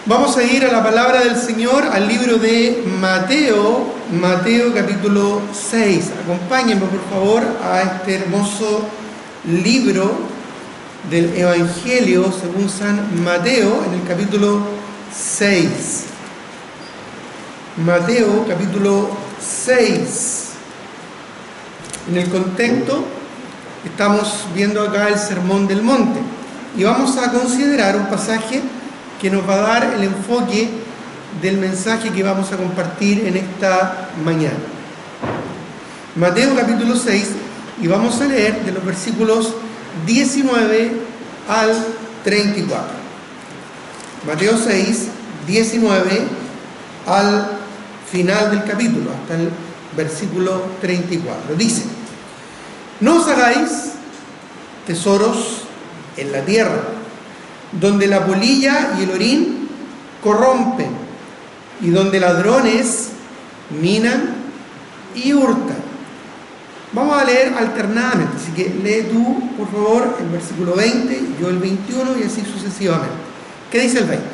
Vamos a ir a la palabra del Señor, al libro de Mateo, Mateo capítulo 6. Acompáñenme por favor a este hermoso libro del Evangelio según San Mateo, en el capítulo 6. Mateo capítulo 6. En el contexto estamos viendo acá el Sermón del Monte y vamos a considerar un pasaje que nos va a dar el enfoque del mensaje que vamos a compartir en esta mañana. Mateo capítulo 6, y vamos a leer de los versículos 19 al 34. Mateo 6, 19 al final del capítulo, hasta el versículo 34. Dice: no os hagáis tesoros en la tierra, donde la polilla y el orín corrompen, y donde ladrones minan y hurtan. Vamos a leer alternadamente, así que lee tú, por favor, el versículo 20, yo el 21 y así sucesivamente. ¿Qué dice el 20?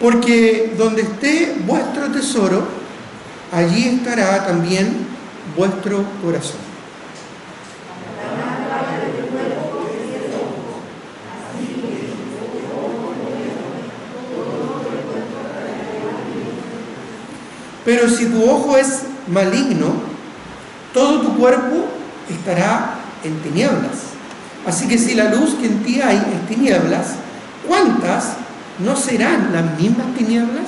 Porque donde esté vuestro tesoro, allí estará también vuestro corazón. Pero si tu ojo es maligno, todo tu cuerpo estará en tinieblas. Así que si la luz que en ti hay es tinieblas, ¿cuántas no serán las mismas tinieblas?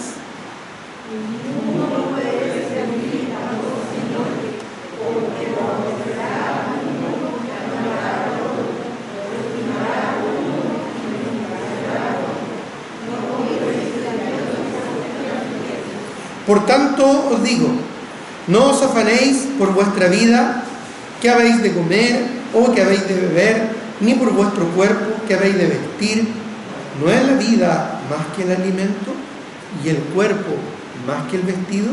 Por tanto os digo, no os afanéis por vuestra vida, qué habéis de comer o qué habéis de beber, ni por vuestro cuerpo, qué habéis de vestir. ¿No es la vida más que el alimento y el cuerpo más que el vestido?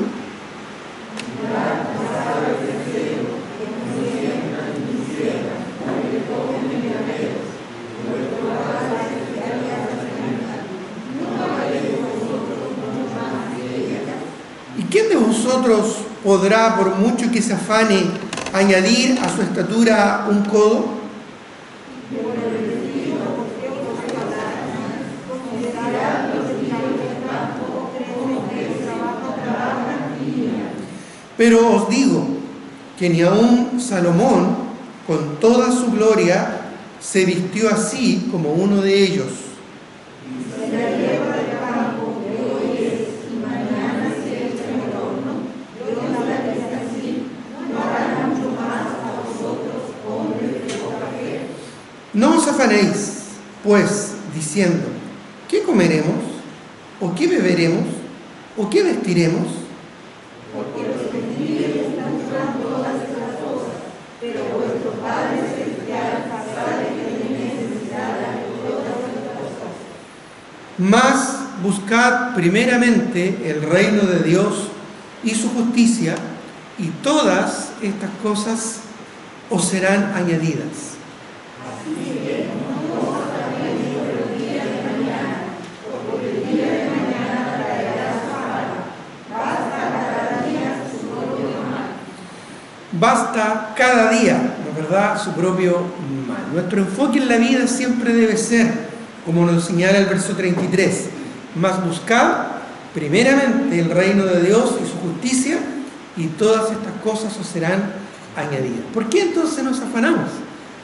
¿Y quién de vosotros podrá, por mucho que se afane, añadir a su estatura un codo? Pero os digo que ni aun Salomón, con toda su gloria, se vistió así como uno de ellos. No os afanéis, pues, diciendo: ¿qué comeremos? ¿O qué beberemos? ¿O qué vestiremos? Porque los gentiles están buscando todas estas cosas, pero vuestro Padre Celestial sabe que tenéis necesidad de todas estas cosas. Mas buscad primeramente el reino de Dios y su justicia, y todas estas cosas os serán añadidas. Así que no os afanéis por el día de mañana, porque el día de mañana traerá su afán. Basta cada día, ¿no es verdad?, su propio mal. Nuestro enfoque en la vida siempre debe ser, como nos señala el verso 33, mas buscad primeramente el reino de Dios y su justicia, y todas estas cosas os serán añadidas. ¿Por qué entonces nos afanamos?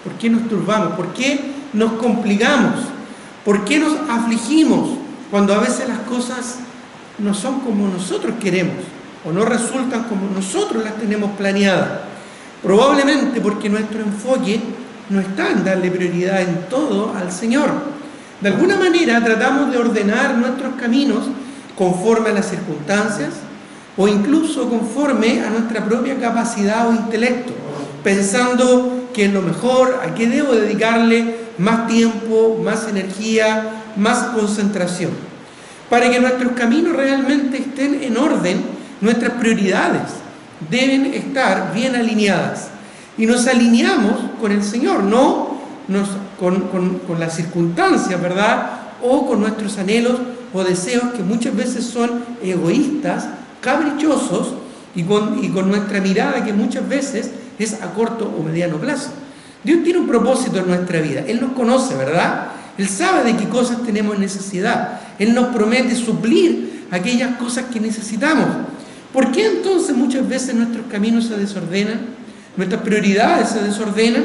¿Por qué nos turbamos? ¿Por qué nos complicamos? ¿Por qué nos afligimos cuando a veces las cosas no son como nosotros queremos o no resultan como nosotros las tenemos planeadas? Probablemente porque nuestro enfoque no está en darle prioridad en todo al Señor. De alguna manera tratamos de ordenar nuestros caminos conforme a las circunstancias o incluso conforme a nuestra propia capacidad o intelecto, pensando que es lo mejor, a qué debo dedicarle más tiempo, más energía, más concentración. Para que nuestros caminos realmente estén en orden, nuestras prioridades deben estar bien alineadas. Y nos alineamos con el Señor, no con las circunstancias, ¿verdad? O con nuestros anhelos o deseos que muchas veces son egoístas, caprichosos y con nuestra mirada que muchas veces es a corto o mediano plazo. Dios tiene un propósito en nuestra vida. Él nos conoce, ¿verdad? Él sabe de qué cosas tenemos necesidad. Él nos promete suplir aquellas cosas que necesitamos. ¿Por qué entonces muchas veces nuestros caminos se desordenan? Nuestras prioridades se desordenan.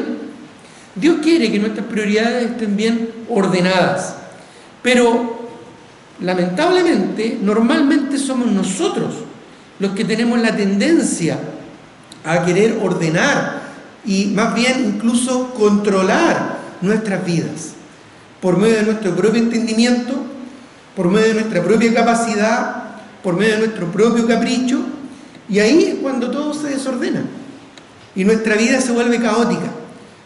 Dios quiere que nuestras prioridades estén bien ordenadas. Pero, lamentablemente, normalmente somos nosotros los que tenemos la tendencia a querer ordenar y más bien incluso controlar nuestras vidas por medio de nuestro propio entendimiento, por medio de nuestra propia capacidad, por medio de nuestro propio capricho, y ahí es cuando todo se desordena y nuestra vida se vuelve caótica,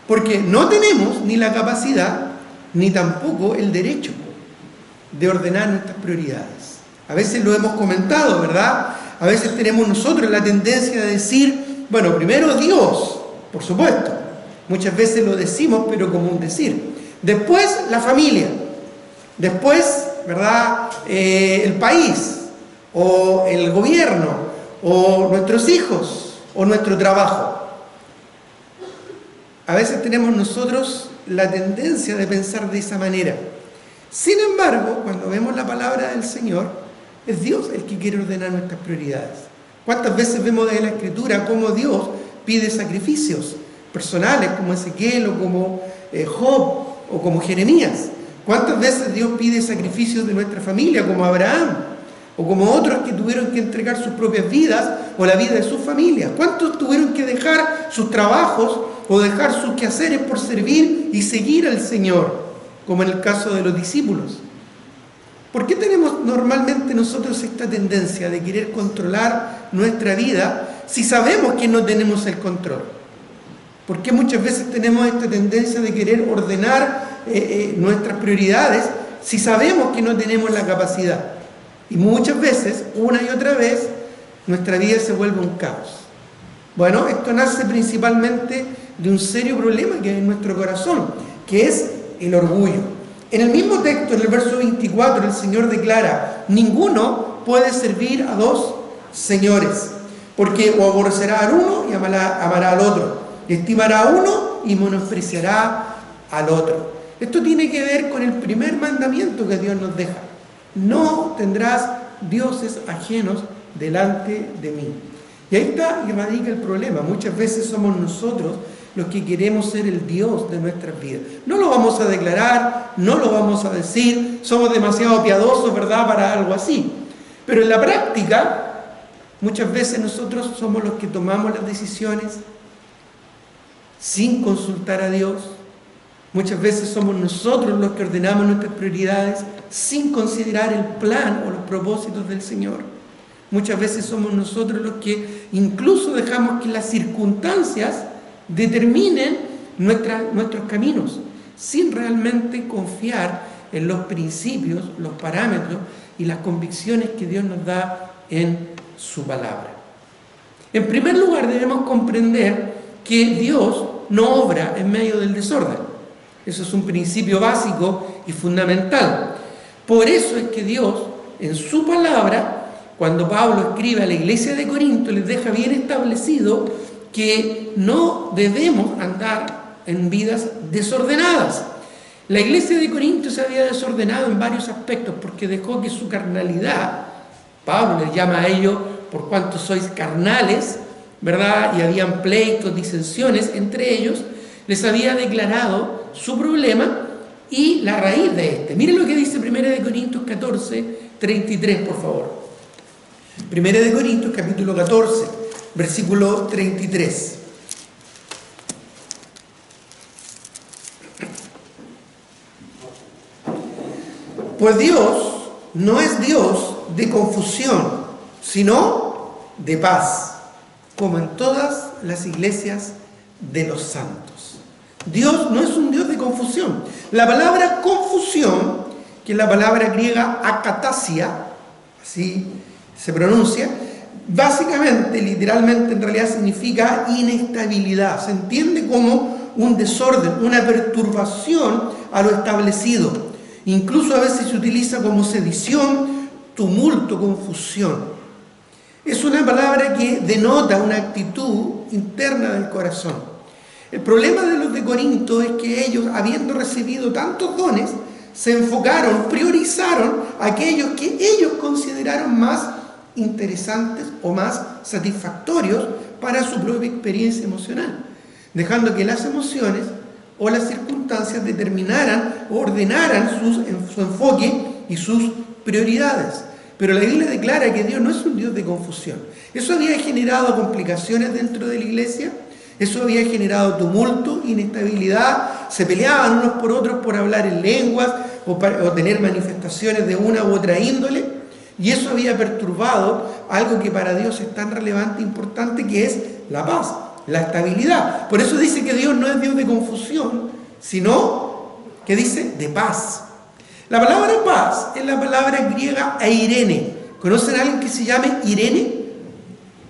porque no tenemos ni la capacidad ni tampoco el derecho de ordenar nuestras prioridades. A veces lo hemos comentado, ¿verdad? A veces tenemos nosotros la tendencia de decir, bueno, primero Dios, por supuesto, muchas veces lo decimos, pero como un decir. Después la familia, después, ¿verdad? El país, o el gobierno, o nuestros hijos, o nuestro trabajo. A veces tenemos nosotros la tendencia de pensar de esa manera. Sin embargo, cuando vemos la palabra del Señor, es Dios el que quiere ordenar nuestras prioridades. ¿Cuántas veces vemos en la Escritura cómo Dios pide sacrificios personales, como Ezequiel, o como Job, o como Jeremías? ¿Cuántas veces Dios pide sacrificios de nuestra familia, como Abraham, o como otros que tuvieron que entregar sus propias vidas, o la vida de sus familias? ¿Cuántos tuvieron que dejar sus trabajos, o dejar sus quehaceres por servir y seguir al Señor, como en el caso de los discípulos? ¿Por qué tenemos normalmente nosotros esta tendencia de querer controlar nuestra vida si sabemos que no tenemos el control? ¿Por qué muchas veces tenemos esta tendencia de querer ordenar nuestras prioridades si sabemos que no tenemos la capacidad? Y muchas veces, una y otra vez, nuestra vida se vuelve un caos. Bueno, esto nace principalmente de un serio problema que hay en nuestro corazón, que es el orgullo. En el mismo texto, en el verso 24, el Señor declara: ninguno puede servir a dos señores, porque o aborrecerá al uno y amará al otro, estimará a uno y menospreciará al otro. Esto tiene que ver con el primer mandamiento que Dios nos deja: no tendrás dioses ajenos delante de mí. Y ahí está y radica el problema. Muchas veces somos nosotros los que queremos ser el Dios de nuestras vidas. No lo vamos a declarar, no lo vamos a decir, somos demasiado piadosos, ¿verdad?, para algo así. Pero en la práctica, muchas veces nosotros somos los que tomamos las decisiones sin consultar a Dios. Muchas veces somos nosotros los que ordenamos nuestras prioridades sin considerar el plan o los propósitos del Señor. Muchas veces somos nosotros los que incluso dejamos que las circunstancias determinen nuestros caminos, sin realmente confiar en los principios, los parámetros y las convicciones que Dios nos da en su palabra. En primer lugar, debemos comprender que Dios no obra en medio del desorden. Eso es un principio básico y fundamental. Por eso es que Dios, en su palabra, cuando Pablo escribe a la iglesia de Corinto, les deja bien establecido que no debemos andar en vidas desordenadas. La iglesia de Corinto se había desordenado en varios aspectos porque dejó que su carnalidad, Pablo les llama a ello por cuanto sois carnales, ¿verdad? Y habían pleitos, disensiones entre ellos, les había declarado su problema y la raíz de este. Miren lo que dice 1 Corintios 14, 33, por favor. 1 Corintios capítulo 14, versículo 33. Pues Dios no es Dios de confusión, sino de paz, como en todas las iglesias de los santos. Dios no es un Dios de confusión. La palabra confusión, que es la palabra griega akatasia, así se pronuncia, Básicamente, literalmente, en realidad significa inestabilidad. Se entiende como un desorden, una perturbación a lo establecido. Incluso a veces se utiliza como sedición, tumulto, confusión. Es una palabra que denota una actitud interna del corazón. El problema de los de Corinto es que ellos, habiendo recibido tantos dones, se enfocaron, priorizaron aquellos que ellos consideraron más interesantes o más satisfactorios para su propia experiencia emocional, dejando que las emociones o las circunstancias determinaran o ordenaran su enfoque y sus prioridades. Pero la Biblia declara que Dios no es un Dios de confusión. Eso había generado complicaciones dentro de la iglesia, eso había generado tumulto, inestabilidad, se peleaban unos por otros por hablar en lenguas o tener manifestaciones de una u otra índole, y eso había perturbado algo que para Dios es tan relevante e importante, que es la paz, la estabilidad. Por eso dice que Dios no es Dios de confusión, sino que dice de paz. La palabra paz es la palabra griega eirene. ¿Conocen a alguien que se llame Irene?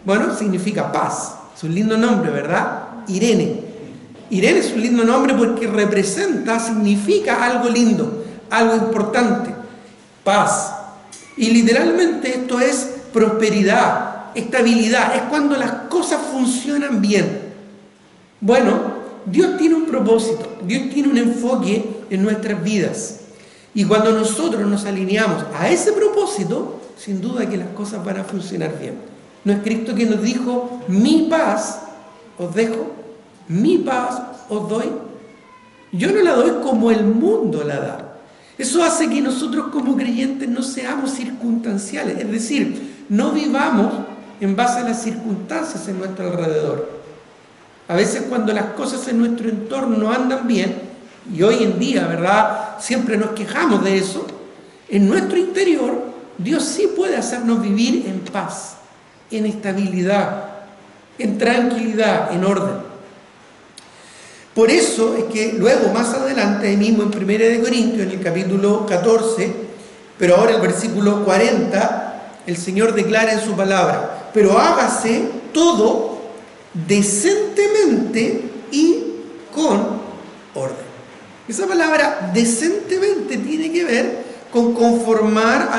Bueno, significa paz. Es un lindo nombre, ¿verdad? Irene. Irene es un lindo nombre porque representa, significa algo lindo, algo importante. Paz. Y literalmente esto es prosperidad, estabilidad. Es cuando las cosas funcionan bien. Bueno, Dios tiene un propósito, Dios tiene un enfoque en nuestras vidas. Y cuando nosotros nos alineamos a ese propósito, sin duda que las cosas van a funcionar bien. ¿No es Cristo quien nos dijo, mi paz os dejo, mi paz os doy? Yo no la doy como el mundo la da. Eso hace que nosotros como creyentes no seamos circunstanciales, es decir, no vivamos en base a las circunstancias en nuestro alrededor. A veces cuando las cosas en nuestro entorno no andan bien, y hoy en día, ¿verdad?, siempre nos quejamos de eso, en nuestro interior Dios sí puede hacernos vivir en paz, en estabilidad, en tranquilidad, en orden. Por eso es que luego, más adelante, ahí mismo en 1 de Corintios, en el capítulo 14, pero ahora el versículo 40, el Señor declara en su palabra, pero hágase todo decentemente y con orden. Esa palabra decentemente tiene que ver con conformar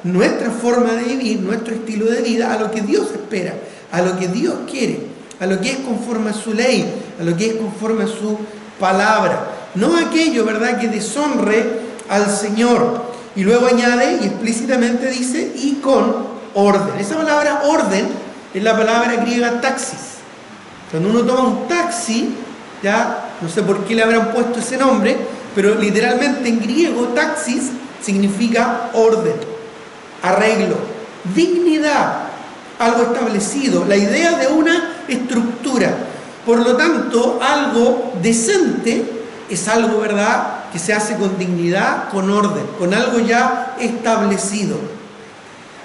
nuestra forma de vivir, nuestro estilo de vida a lo que Dios espera, a lo que Dios quiere, a lo que es conforme a su ley, a lo que es conforme a su palabra. No aquello, ¿verdad?, que deshonre al Señor. Y luego añade y explícitamente dice, y con orden. Esa palabra orden es la palabra griega taxis. Cuando uno toma un taxi, ya no sé por qué le habrán puesto ese nombre, pero literalmente en griego taxis significa orden, arreglo, dignidad, algo establecido, la idea de una estructura. Por lo tanto, algo decente es algo, ¿verdad?, que se hace con dignidad, con orden, con algo ya establecido.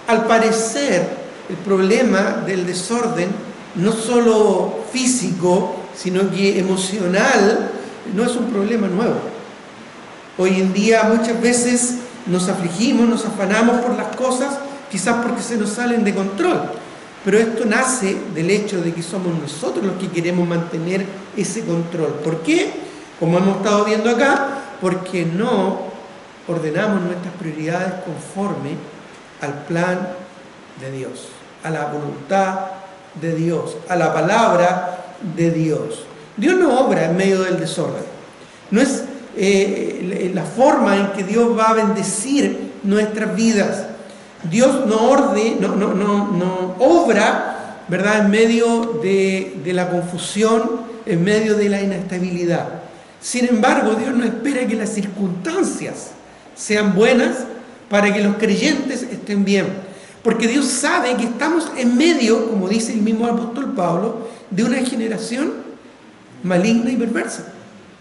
Al parecer, el problema del desorden, no solo físico, sino que emocional, no es un problema nuevo. Hoy en día muchas veces nos afligimos, nos afanamos por las cosas, quizás porque se nos salen de control. Pero esto nace del hecho de que somos nosotros los que queremos mantener ese control. ¿Por qué? Como hemos estado viendo acá, porque no ordenamos nuestras prioridades conforme al plan de Dios, a la voluntad de Dios, a la palabra de Dios. Dios no obra en medio del desorden. No es la forma en que Dios va a bendecir nuestras vidas. Dios no obra, ¿verdad?, en medio de la confusión, en medio de la inestabilidad. Sin embargo, Dios no espera que las circunstancias sean buenas para que los creyentes estén bien. Porque Dios sabe que estamos en medio, como dice el mismo apóstol Pablo, de una generación maligna y perversa.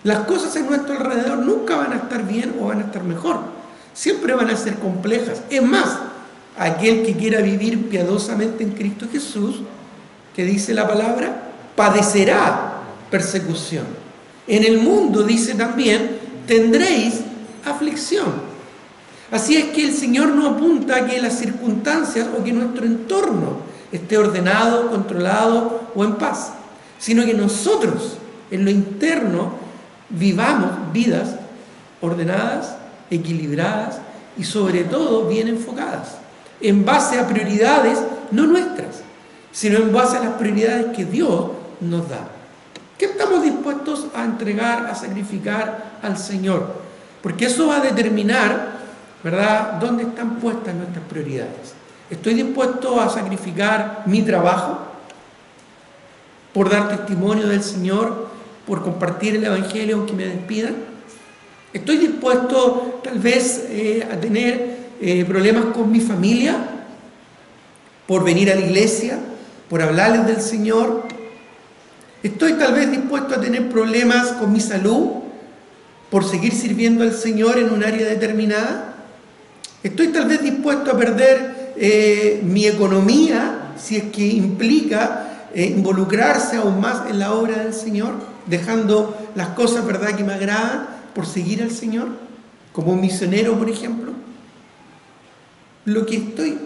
Las cosas en nuestro alrededor nunca van a estar bien o van a estar mejor. Siempre van a ser complejas. Es más, aquel que quiera vivir piadosamente en Cristo Jesús, que dice la palabra, padecerá persecución. En el mundo, dice también, tendréis aflicción. Así es que el Señor no apunta a que las circunstancias o que nuestro entorno esté ordenado, controlado o en paz, sino que nosotros, en lo interno, vivamos vidas ordenadas, equilibradas y sobre todo bien enfocadas, en base a prioridades no nuestras, sino en base a las prioridades que Dios nos da. ¿Qué estamos dispuestos a entregar, a sacrificar al Señor? Porque eso va a determinar, ¿verdad?, dónde están puestas nuestras prioridades. ¿Estoy dispuesto a sacrificar mi trabajo por dar testimonio del Señor, por compartir el Evangelio aunque me despidan? ¿Estoy dispuesto tal vez a tener problemas con mi familia por venir a la iglesia, por hablarles del Señor? ¿Estoy tal vez dispuesto a tener problemas con mi salud por seguir sirviendo al Señor en un área determinada? ¿Estoy tal vez dispuesto a perder mi economía si es que implica involucrarse aún más en la obra del Señor, dejando las cosas, ¿verdad?, que me agradan por seguir al Señor, como un misionero, por ejemplo? Lo que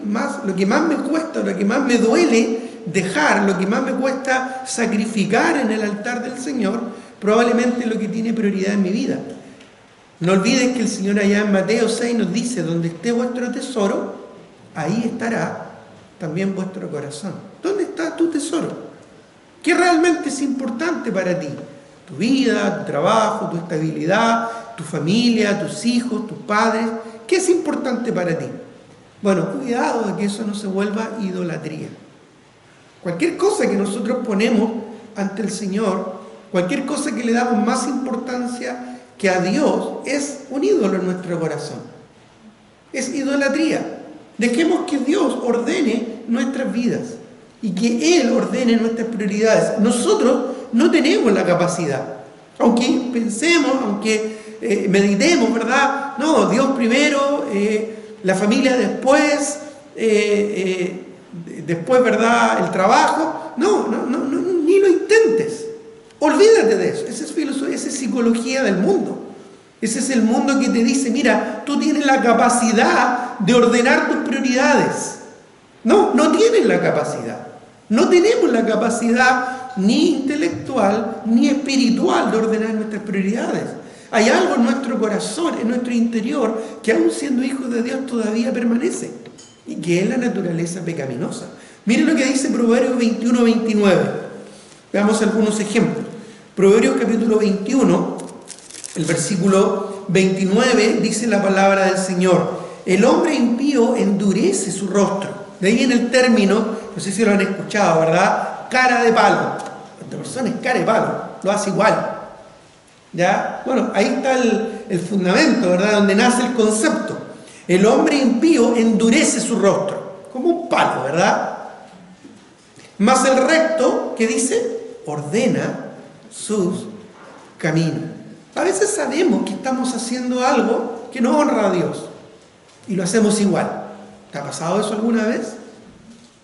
más me cuesta, lo que más me duele dejar, lo que más me cuesta sacrificar en el altar del Señor, probablemente lo que tiene prioridad en mi vida. No olvides que el Señor allá en Mateo 6 nos dice: donde esté vuestro tesoro, ahí estará también vuestro corazón. ¿Dónde está tu tesoro? ¿Qué realmente es importante para ti? Tu vida, tu trabajo, tu estabilidad, tu familia, tus hijos, tus padres. ¿Qué es importante para ti? Bueno, cuidado de que eso no se vuelva idolatría. Cualquier cosa que nosotros ponemos ante el Señor, cualquier cosa que le damos más importancia que a Dios, es un ídolo en nuestro corazón. Es idolatría. Dejemos que Dios ordene nuestras vidas y que Él ordene nuestras prioridades. Nosotros no tenemos la capacidad. Aunque pensemos, aunque meditemos, ¿verdad? No, Dios primero, la familia después, después, ¿verdad?, el trabajo. No, ni lo intentes. Olvídate de eso. Esa es filosofía, esa es psicología del mundo. Ese es el mundo que te dice: mira, tú tienes la capacidad de ordenar tus prioridades. No tienes la capacidad. No tenemos la capacidad ni intelectual ni espiritual de ordenar nuestras prioridades. Hay algo en nuestro corazón, en nuestro interior, que aún siendo hijos de Dios todavía permanece, y que es la naturaleza pecaminosa. Miren lo que dice Proverbios 21-29. Veamos algunos ejemplos. Proverbios capítulo 21, el versículo 29, dice la palabra del Señor: el hombre impío endurece su rostro. De ahí en el término, no sé si lo han escuchado, ¿verdad?, cara de palo. Esta persona es cara de palo, lo hace igual. ¿Ya? Bueno, ahí está el fundamento, ¿verdad?, donde nace el concepto. El hombre impío endurece su rostro, como un palo, ¿verdad? Mas el recto, ¿qué dice? Ordena sus caminos. A veces sabemos que estamos haciendo algo que no honra a Dios y lo hacemos igual. ¿Te ha pasado eso alguna vez?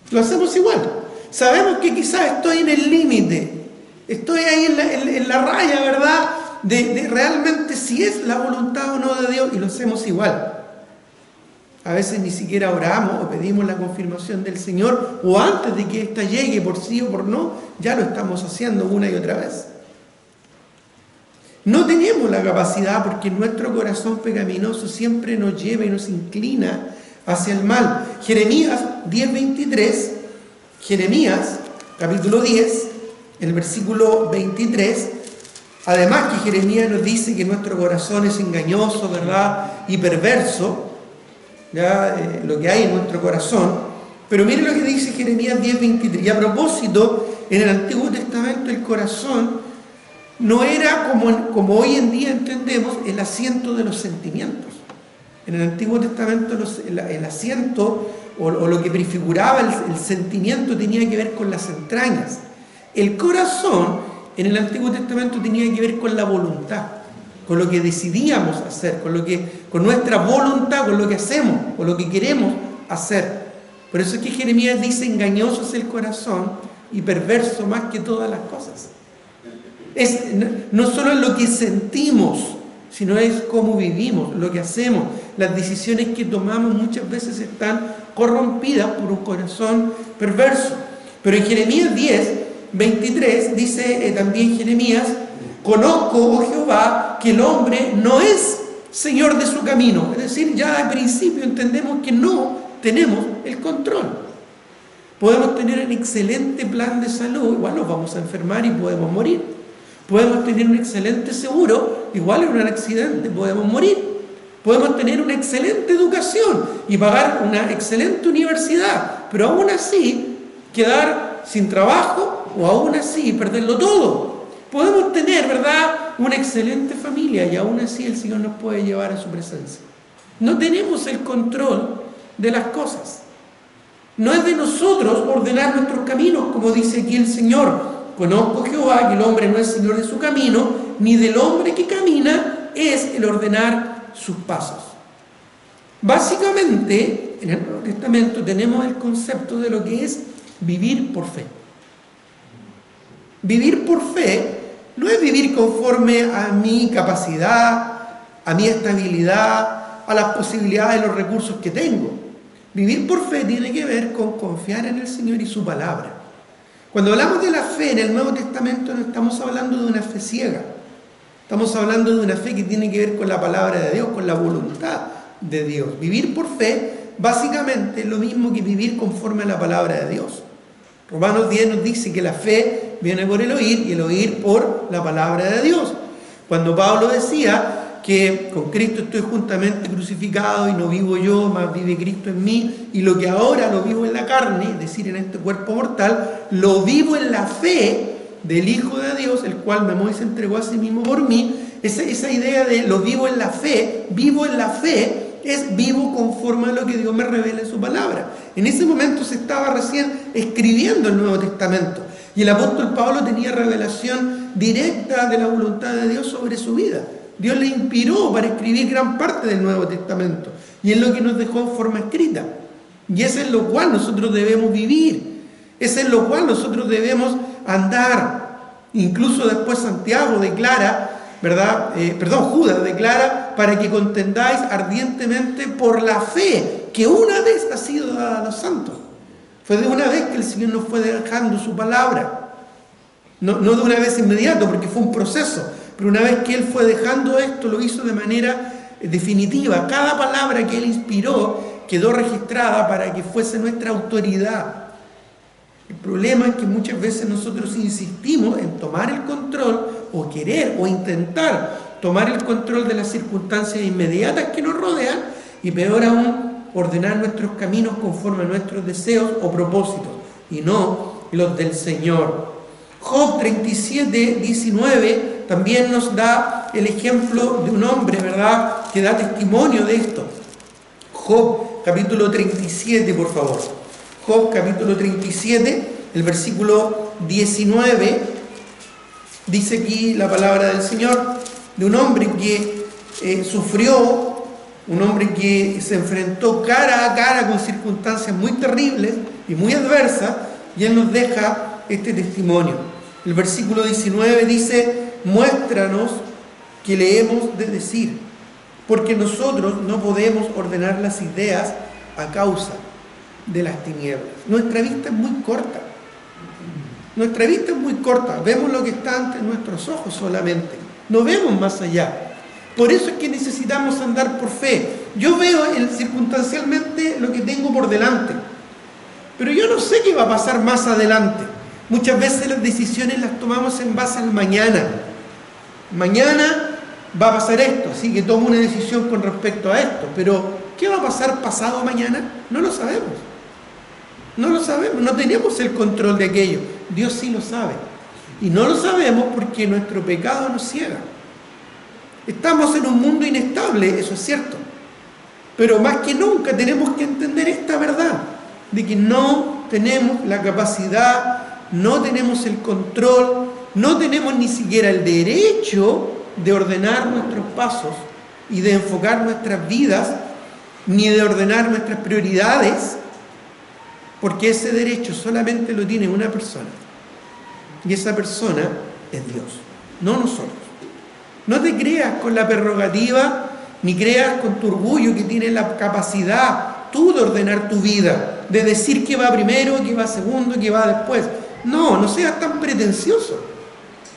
Lo hacemos igual. Sabemos que quizás estoy en el límite, estoy ahí en la raya, ¿verdad?, de realmente si es la voluntad o no de Dios, y lo hacemos igual. A veces ni siquiera oramos o pedimos la confirmación del Señor, o antes de que ésta llegue, por sí o por no, ya lo estamos haciendo una y otra vez. No tenemos la capacidad, porque nuestro corazón pecaminoso siempre nos lleva y nos inclina hacia el mal. Jeremías 10:23, Jeremías capítulo 10, el versículo 23, además que Jeremías nos dice que nuestro corazón es engañoso, ¿verdad?, y perverso, ya, lo que hay en nuestro corazón. Pero miren lo que dice Jeremías 10:23. Y a propósito, en el Antiguo Testamento el corazón no era como hoy en día entendemos el asiento de los sentimientos. En el Antiguo Testamento el asiento o lo que prefiguraba el sentimiento tenía que ver con las entrañas. El corazón en el Antiguo Testamento tenía que ver con la voluntad, con lo que decidíamos hacer, con nuestra voluntad, con lo que hacemos, con lo que queremos hacer. Por eso es que Jeremías dice: engañoso es el corazón y perverso más que todas las cosas. No solo es lo que sentimos, sino es cómo vivimos, lo que hacemos. las decisiones que tomamos muchas veces están corrompidas por un corazón perverso. Pero en Jeremías 10:23 dice también Jeremías: conozco, oh Jehová, que el hombre no es señor de su camino. Es decir, ya al principio entendemos que no tenemos el control. Podemos tener un excelente plan de salud, igual nos vamos a enfermar y podemos morir. Podemos tener un excelente seguro, igual en un accidente podemos morir. Podemos tener una excelente educación y pagar una excelente universidad, pero aún así quedar sin trabajo o aún así perderlo todo. Podemos tener, ¿verdad?, una excelente familia y aún así el Señor nos puede llevar a su presencia. No tenemos el control de las cosas. No es de nosotros ordenar nuestros caminos, como dice aquí el Señor. Conozco Jehová, que el hombre no es señor de su camino, ni del hombre que camina es el ordenar sus pasos. Básicamente, en el Nuevo Testamento tenemos el concepto de lo que es vivir por fe. Vivir por fe no es vivir conforme a mi capacidad, a mi estabilidad, a las posibilidades de los recursos que tengo. Vivir por fe tiene que ver con confiar en el Señor y su palabra. Cuando hablamos de la fe en el Nuevo Testamento no estamos hablando de una fe ciega. Estamos hablando de una fe que tiene que ver con la palabra de Dios, con la voluntad de Dios. Vivir por fe básicamente es lo mismo que vivir conforme a la palabra de Dios. Romanos 10 nos dice que la fe viene por el oír y el oír por la palabra de Dios. Cuando Pablo decía que con Cristo estoy juntamente crucificado y no vivo yo, más vive Cristo en mí, y lo que ahora lo vivo en la carne, es decir, en este cuerpo mortal, lo vivo en la fe del Hijo de Dios, el cual me amó y se entregó a sí mismo por mí. Esa idea de lo vivo en la fe, es vivo conforme a lo que Dios me revela en su palabra. En ese momento se estaba recién escribiendo el Nuevo Testamento, y el apóstol Pablo tenía revelación directa de la voluntad de Dios sobre su vida. Dios le inspiró para escribir gran parte del Nuevo Testamento, y es lo que nos dejó en forma escrita. Y eso es lo cual nosotros debemos vivir, eso es lo cual nosotros debemos andar. Incluso después Santiago declara, Judas declara, para que contendáis ardientemente por la fe que una vez ha sido dada a los santos. Fue de una vez que el Señor nos fue dejando su palabra, no de una vez inmediato, porque fue un proceso. Pero una vez que Él fue dejando esto, lo hizo de manera definitiva. Cada palabra que Él inspiró quedó registrada para que fuese nuestra autoridad. El problema es que muchas veces nosotros insistimos en tomar el control o querer o intentar tomar el control de las circunstancias inmediatas que nos rodean y peor aún, ordenar nuestros caminos conforme a nuestros deseos o propósitos y no los del Señor. Job 37:19 también nos da el ejemplo de un hombre, ¿verdad?, que da testimonio de esto. Job capítulo 37, por favor. Job capítulo 37, el versículo 19, dice aquí la palabra del Señor, de un hombre que sufrió, un hombre que se enfrentó cara a cara con circunstancias muy terribles y muy adversas, y él nos deja este testimonio. El versículo 19 dice: muéstranos qué le hemos de decir, porque nosotros no podemos ordenar las ideas a causa de las tinieblas. Nuestra vista es muy corta. Nuestra vista es muy corta. Vemos lo que está ante nuestros ojos solamente. No vemos más allá. Por eso es que necesitamos andar por fe. Yo veo circunstancialmente lo que tengo por delante, pero yo no sé qué va a pasar más adelante. Muchas veces las decisiones las tomamos en base al mañana. Mañana va a pasar esto, así que tomo una decisión con respecto a esto. Pero, ¿qué va a pasar pasado mañana? No lo sabemos. No lo sabemos, no tenemos el control de aquello. Dios sí lo sabe. Y no lo sabemos porque nuestro pecado nos ciega. Estamos en un mundo inestable, eso es cierto. Pero más que nunca tenemos que entender esta verdad, de que no tenemos la capacidad, no tenemos el control, no tenemos ni siquiera el derecho de ordenar nuestros pasos y de enfocar nuestras vidas, ni de ordenar nuestras prioridades, porque ese derecho solamente lo tiene una persona, y esa persona es Dios, no nosotros. No te creas con la prerrogativa ni creas con tu orgullo que tienes la capacidad tú de ordenar tu vida, de decir qué va primero, qué va segundo, qué va después. No, no seas tan pretencioso.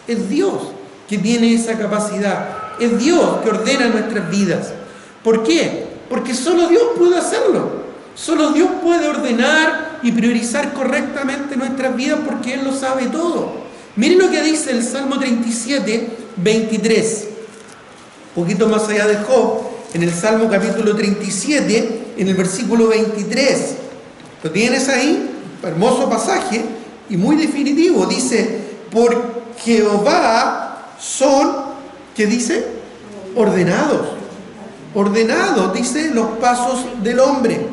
Es Dios que tiene esa capacidad. Es Dios que ordena nuestras vidas. ¿Por qué? Porque solo Dios puede hacerlo. Solo Dios puede ordenar y priorizar correctamente nuestras vidas porque Él lo sabe todo. Miren lo que dice el Salmo 37, 23. Un poquito más allá de Job, en el Salmo capítulo 37, en el versículo 23. ¿Lo tienes ahí? Hermoso pasaje y muy definitivo. Dice, por Jehová son, ¿qué dice? Ordenados. Ordenados, dice, los pasos del hombre.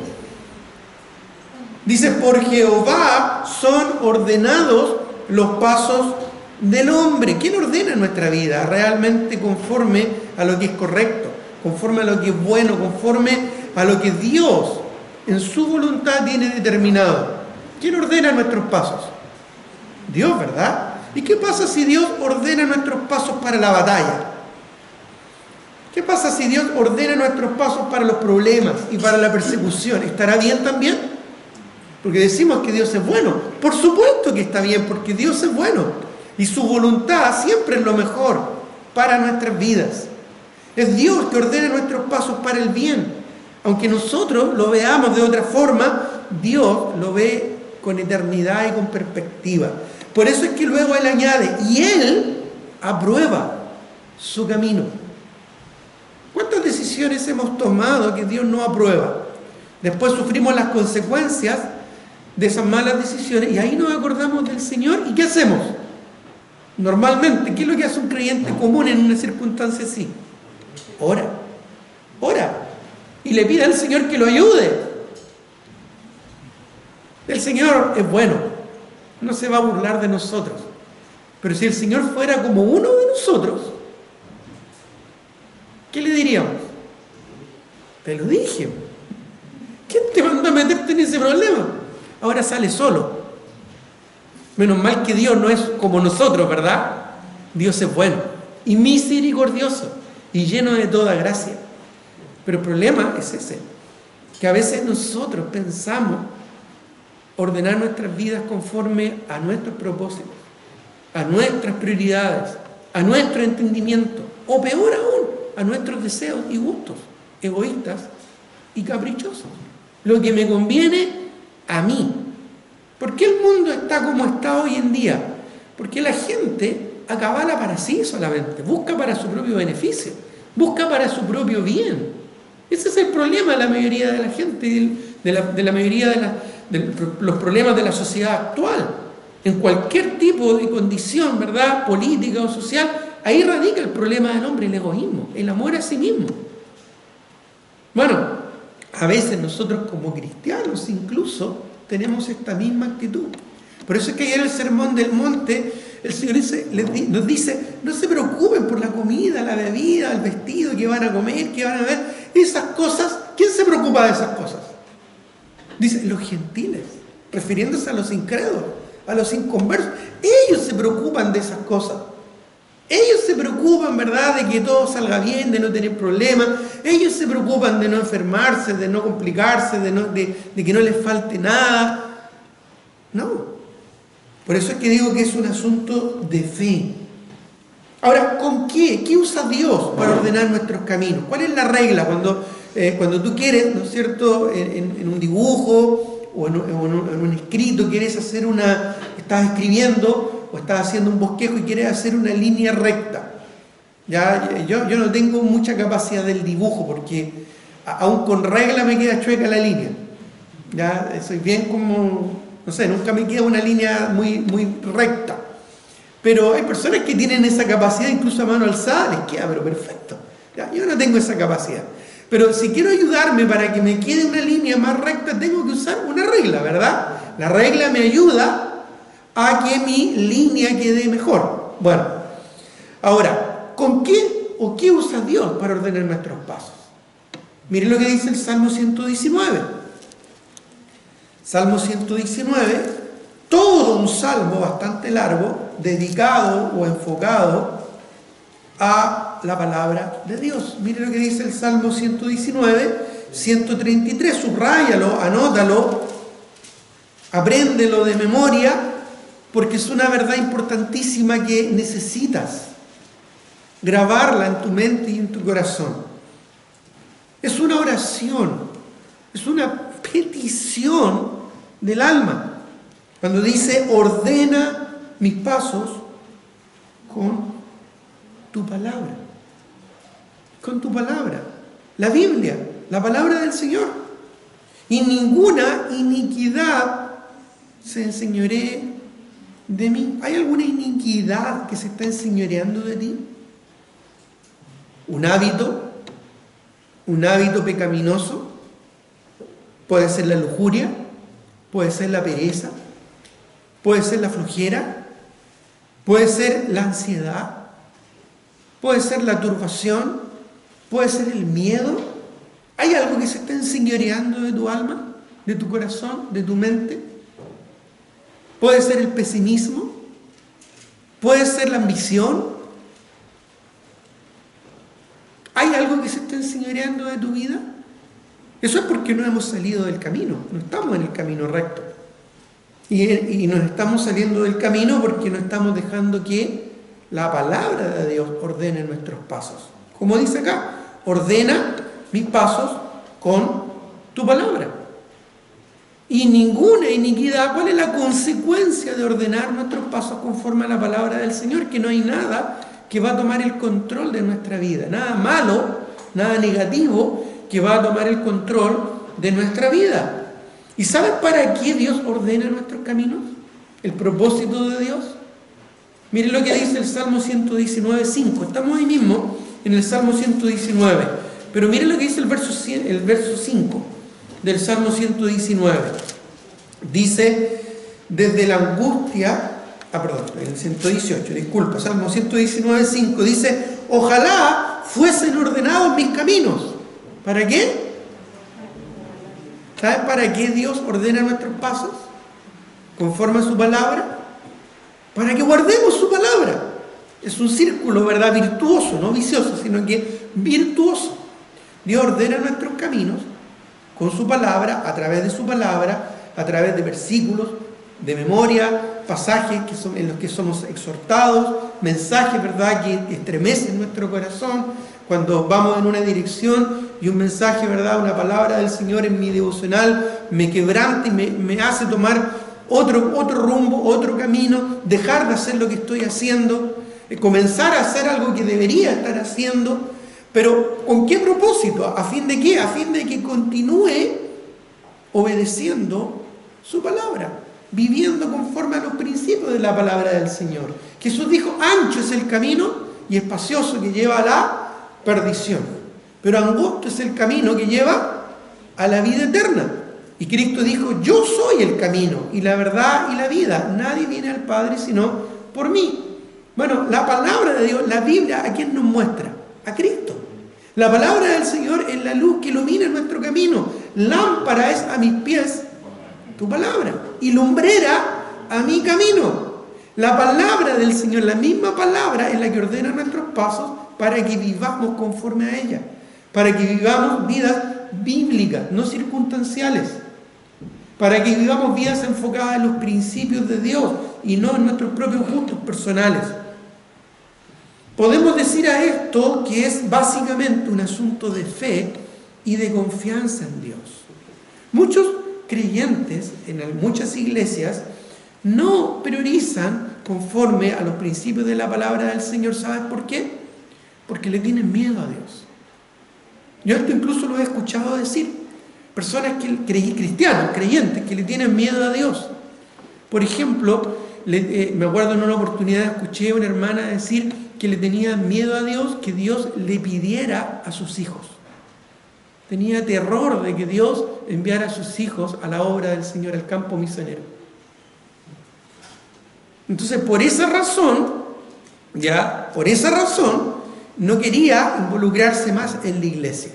Dice, por Jehová son ordenados los pasos del hombre. ¿Quién ordena nuestra vida realmente conforme a lo que es correcto, conforme a lo que es bueno, conforme a lo que Dios en su voluntad tiene determinado? ¿Quién ordena nuestros pasos? Dios, ¿verdad? ¿Y qué pasa si Dios ordena nuestros pasos para la batalla? ¿Qué pasa si Dios ordena nuestros pasos para los problemas y para la persecución? ¿Estará bien también? Porque decimos que Dios es bueno. Por supuesto que está bien, porque Dios es bueno. Y su voluntad siempre es lo mejor para nuestras vidas. Es Dios que ordena nuestros pasos para el bien. Aunque nosotros lo veamos de otra forma, Dios lo ve con eternidad y con perspectiva. Por eso es que luego Él añade, y Él aprueba su camino. ¿Cuántas decisiones hemos tomado que Dios no aprueba? Después sufrimos las consecuencias de esas malas decisiones y ahí nos acordamos del Señor. ¿Y qué hacemos? Normalmente, ¿qué es lo que hace un creyente común en una circunstancia así? Ora, y le pide al Señor que lo ayude. El Señor es bueno, no se va a burlar de nosotros, pero si el Señor fuera como uno de nosotros, ¿qué le diríamos? Te lo dije. ¿Quién te mandó a meterte en ese problema? Ahora sale solo. Menos mal que Dios no es como nosotros, ¿verdad? Dios es bueno y misericordioso y lleno de toda gracia. Pero el problema es ese, que a veces nosotros pensamos ordenar nuestras vidas conforme a nuestros propósitos, a nuestras prioridades, a nuestro entendimiento, o peor aún, a nuestros deseos y gustos, egoístas y caprichosos. Lo que me conviene a mí. ¿Por qué el mundo está como está hoy en día? Porque la gente acabala para sí solamente, busca para su propio beneficio, busca para su propio bien. Ese es el problema de la mayoría de la gente, de la mayoría de los problemas de la sociedad actual. En cualquier tipo de condición, ¿verdad?, política o social, ahí radica el problema del hombre, el egoísmo, el amor a sí mismo. Bueno, a veces nosotros como cristianos incluso tenemos esta misma actitud. Por eso es que ayer en el Sermón del Monte el Señor nos dice, no se preocupen por la comida, la bebida, el vestido que van a comer, que van a ver, esas cosas. ¿Quién se preocupa de esas cosas? Dice, los gentiles, refiriéndose a los incrédulos, a los inconversos. Ellos se preocupan de esas cosas. Ellos se preocupan, ¿verdad?, de que todo salga bien, de no tener problemas. Ellos se preocupan de no enfermarse, de no complicarse, de que no les falte nada. No. Por eso es que digo que es un asunto de fe. Ahora, ¿con qué? ¿Qué usa Dios para ordenar nuestros caminos? ¿Cuál es la regla cuando tú quieres, ¿no es cierto?, en un dibujo o en un escrito, quieres hacer estás escribiendo o estás haciendo un bosquejo y quieres hacer una línea recta? Ya, yo no tengo mucha capacidad del dibujo porque aún con regla me queda chueca la línea. Ya, soy bien como, no sé, nunca me queda una línea muy, muy recta. Pero hay personas que tienen esa capacidad, incluso a mano alzada les queda pero perfecto. Ya, yo no tengo esa capacidad. Pero si quiero ayudarme para que me quede una línea más recta, tengo que usar una regla, ¿verdad? La regla me ayuda a que mi línea quede mejor. Bueno, ahora, ¿con qué o qué usa Dios para ordenar nuestros pasos? Miren lo que dice el Salmo 119. Salmo 119, todo un salmo bastante largo, dedicado o enfocado a la palabra de Dios. Mire lo que dice el Salmo 119, 133, subráyalo, anótalo, apréndelo de memoria, porque es una verdad importantísima que necesitas grabarla en tu mente y en tu corazón. Es una oración, es una petición del alma. Cuando dice, ordena mis pasos con tu palabra. Con tu palabra. La Biblia, la palabra del Señor. Y ninguna iniquidad se enseñoree de mí. ¿Hay alguna iniquidad que se está enseñoreando de ti? Un hábito pecaminoso, puede ser la lujuria, puede ser la pereza, puede ser la flojera, puede ser la ansiedad, puede ser la turbación, puede ser el miedo. ¿Hay algo que se está enseñoreando de tu alma, de tu corazón, de tu mente? Puede ser el pesimismo, puede ser la ambición. ¿Hay algo que se está enseñoreando de tu vida? Eso es porque no hemos salido del camino, no estamos en el camino recto. Y nos estamos saliendo del camino porque no estamos dejando que la palabra de Dios ordene nuestros pasos. Como dice acá, ordena mis pasos con tu palabra. Y ninguna iniquidad, ¿cuál es la consecuencia de ordenar nuestros pasos conforme a la palabra del Señor? Que no hay nada que va a tomar el control de nuestra vida, nada malo, nada negativo que va a tomar el control de nuestra vida. ¿Y sabes para qué Dios ordena nuestros caminos? El propósito de Dios. Miren lo que dice el Salmo 119:5. Estamos ahí mismo en el Salmo 119. Pero miren lo que dice el verso 5 del Salmo 119. Dice, desde la angustia... el 118, disculpa, Salmo 119:5 dice, ojalá fuesen ordenados mis caminos. ¿Para qué? ¿Sabes para qué Dios ordena nuestros pasos? Conforme a su palabra. Para que guardemos su palabra. Es un círculo, ¿verdad? Virtuoso, no vicioso, sino que virtuoso. Dios ordena nuestros caminos con su palabra, a través de su palabra, a través de versículos, de memoria, pasajes en los que somos exhortados, mensajes, ¿verdad?, que estremecen nuestro corazón cuando vamos en una dirección y un mensaje, ¿verdad?, una palabra del Señor en mi devocional me quebranta y me hace tomar otro rumbo, otro camino, dejar de hacer lo que estoy haciendo, comenzar a hacer algo que debería estar haciendo. Pero ¿con qué propósito? ¿A fin de qué? A fin de que continúe obedeciendo su palabra, viviendo conforme a los principios de la palabra del Señor. Jesús dijo, ancho es el camino y espacioso que lleva a la perdición, pero angosto es el camino que lleva a la vida eterna. Y Cristo dijo, yo soy el camino y la verdad y la vida. Nadie viene al Padre sino por mí. Bueno, la palabra de Dios, la Biblia, ¿a quién nos muestra? A Cristo. La palabra del Señor es la luz que ilumina nuestro camino. Lámpara es a mis pies tu palabra y lumbrera a mi camino. La palabra del Señor, la misma palabra, es la que ordena nuestros pasos para que vivamos conforme a ella, para que vivamos vidas bíblicas, no circunstanciales, para que vivamos vidas enfocadas en los principios de Dios y no en nuestros propios gustos personales. Podemos decir a esto que es básicamente un asunto de fe y de confianza en Dios. Muchos creyentes en muchas iglesias no priorizan conforme a los principios de la palabra del Señor. ¿Sabes por qué? Porque le tienen miedo a Dios. Yo esto incluso lo he escuchado decir. Personas cristianos, creyentes, que le tienen miedo a Dios. Por ejemplo, me acuerdo en una oportunidad escuché a una hermana decir que le tenía miedo a Dios que Dios le pidiera a sus hijos. Tenía terror de que Dios enviara a sus hijos a la obra del Señor, al campo misionero. Entonces, por esa razón, no quería involucrarse más en la iglesia.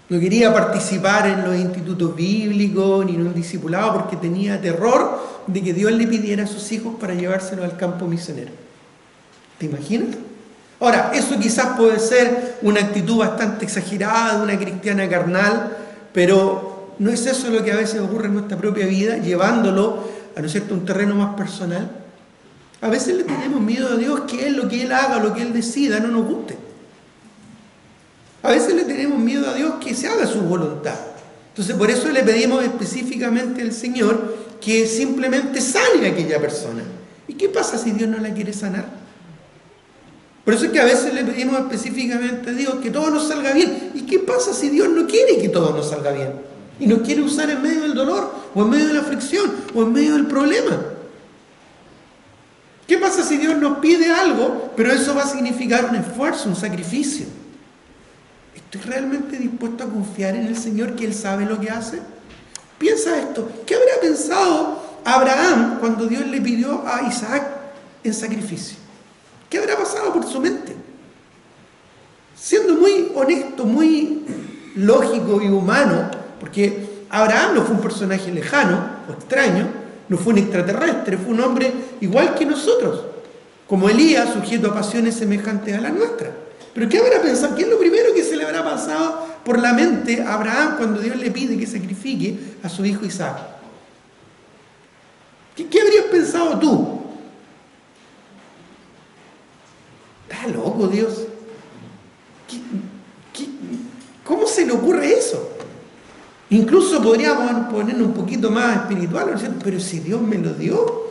No quería participar en los institutos bíblicos ni en un discipulado porque tenía terror de que Dios le pidiera a sus hijos para llevárselos al campo misionero. ¿Te imaginas? Ahora, eso quizás puede ser una actitud bastante exagerada de una cristiana carnal, pero no es eso lo que a veces ocurre en nuestra propia vida, llevándolo a, ¿no es cierto?, un terreno más personal. A veces le tenemos miedo a Dios que Él, lo que Él haga, lo que Él decida, no nos guste. A veces le tenemos miedo a Dios que se haga su voluntad. Entonces, por eso le pedimos específicamente al Señor que simplemente sane a aquella persona. ¿Y qué pasa si Dios no la quiere sanar? Por eso es que a veces le pedimos específicamente a Dios que todo nos salga bien. ¿Y qué pasa si Dios no quiere que todo nos salga bien? Y nos quiere usar en medio del dolor, o en medio de la aflicción, o en medio del problema. ¿Qué pasa si Dios nos pide algo, pero eso va a significar un esfuerzo, un sacrificio? ¿Estoy realmente dispuesto a confiar en el Señor que Él sabe lo que hace? Piensa esto. ¿Qué habrá pensado Abraham cuando Dios le pidió a Isaac en sacrificio? ¿Qué habrá pasado por su mente? Siendo muy honesto, muy lógico y humano, porque Abraham no fue un personaje lejano o extraño, no fue un extraterrestre, fue un hombre igual que nosotros, como Elías, sujeto a pasiones semejantes a las nuestras. Pero ¿qué habrá pensado? ¿Qué es lo primero que se le habrá pasado por la mente a Abraham cuando Dios le pide que sacrifique a su hijo Isaac? ¿Qué habrías pensado tú? ¿Está loco Dios? ¿Cómo se le ocurre eso? Incluso podríamos ponernos un poquito más espiritual, pero si Dios me lo dio,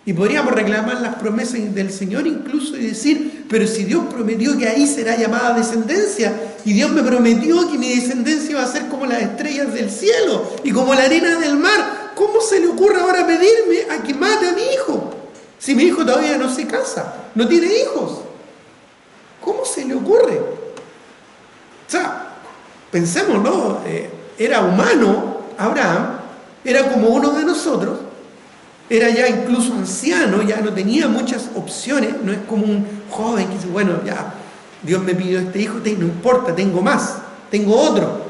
y podríamos reclamar las promesas del Señor incluso y decir, pero si Dios prometió que ahí será llamada descendencia, y Dios me prometió que mi descendencia va a ser como las estrellas del cielo y como la arena del mar, ¿cómo se le ocurre ahora pedirme a que mate a mi hijo? Si mi hijo todavía no se casa, no tiene hijos. ¿Cómo se le ocurre? O sea, pensémoslo, era humano Abraham, era como uno de nosotros, era ya incluso anciano, ya no tenía muchas opciones, no es como un joven que dice, bueno, ya Dios me pidió este hijo, no importa, tengo más, tengo otro.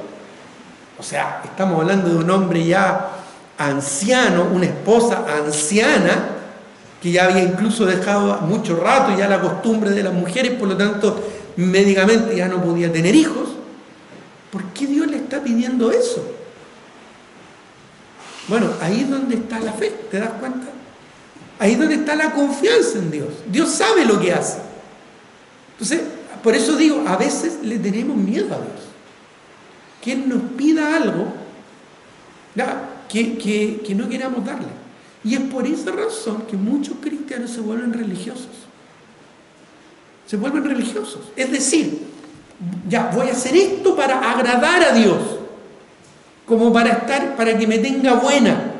O sea, estamos hablando de un hombre ya anciano, una esposa anciana, que ya había incluso dejado mucho rato ya la costumbre de las mujeres, por lo tanto, médicamente ya no podía tener hijos. ¿Por qué Dios le está pidiendo eso? Bueno, ahí es donde está la fe, ¿te das cuenta? Ahí es donde está la confianza en Dios. Dios sabe lo que hace. Entonces, por eso digo, a veces le tenemos miedo a Dios. Que Él nos pida algo que no queramos darle. Y es por esa razón que muchos cristianos se vuelven religiosos. Se vuelven religiosos. Es decir, ya voy a hacer esto para agradar a Dios, como para que me tenga buena.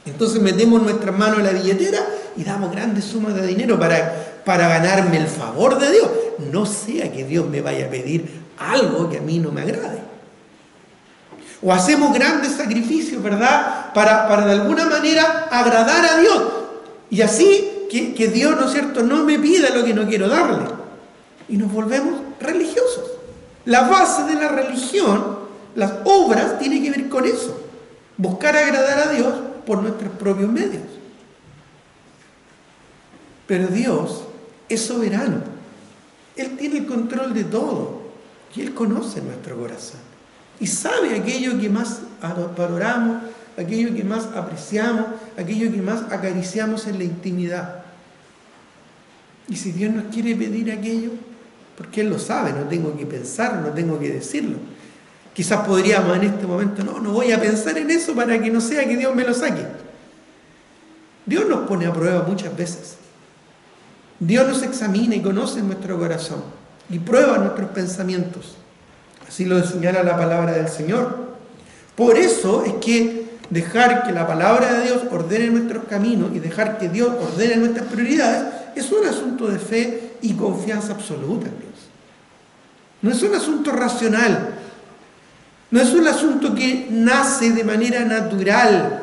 Entonces metemos nuestras manos en la billetera y damos grandes sumas de dinero para ganarme el favor de Dios. No sea que Dios me vaya a pedir algo que a mí no me agrade. O hacemos grandes sacrificios, ¿verdad? Para de alguna manera agradar a Dios. Y así que Dios, ¿no es cierto?, no me pida lo que no quiero darle. Y nos volvemos religiosos. La base de la religión, las obras, tiene que ver con eso. Buscar agradar a Dios por nuestros propios medios. Pero Dios es soberano. Él tiene el control de todo. Y Él conoce nuestro corazón. Y sabe aquello que más valoramos, aquello que más apreciamos, aquello que más acariciamos en la intimidad. Y si Dios nos quiere pedir aquello, porque Él lo sabe, no tengo que pensarlo, no tengo que decirlo. Quizás podríamos en este momento, no voy a pensar en eso para que no sea que Dios me lo saque. Dios nos pone a prueba muchas veces. Dios nos examina y conoce nuestro corazón y prueba nuestros pensamientos. Así lo señala la palabra del Señor. Por eso es que dejar que la palabra de Dios ordene nuestros caminos y dejar que Dios ordene nuestras prioridades es un asunto de fe y confianza absoluta en Dios. No es un asunto racional. No es un asunto que nace de manera natural.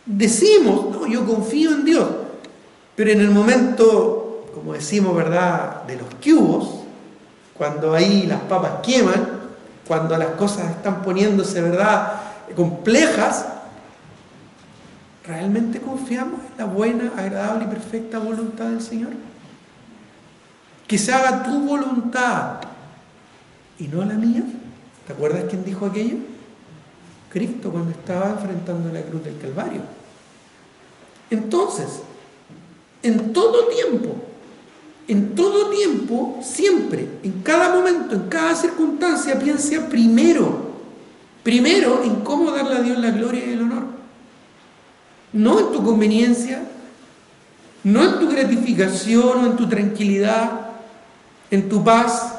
Decimos, no, yo confío en Dios. Pero en el momento, como decimos, ¿verdad?, de los cubos, cuando ahí las papas queman, cuando las cosas están poniéndose, ¿verdad?, complejas, ¿realmente confiamos en la buena, agradable y perfecta voluntad del Señor? que se haga tu voluntad y no la mía. ¿Te acuerdas quién dijo aquello? Cristo, cuando estaba enfrentando la cruz del Calvario. Entonces, en todo tiempo, siempre, en cada momento, en cada circunstancia, piensa primero en cómo darle a Dios la gloria y el honor. No en tu conveniencia, no en tu gratificación o en tu tranquilidad, en tu paz,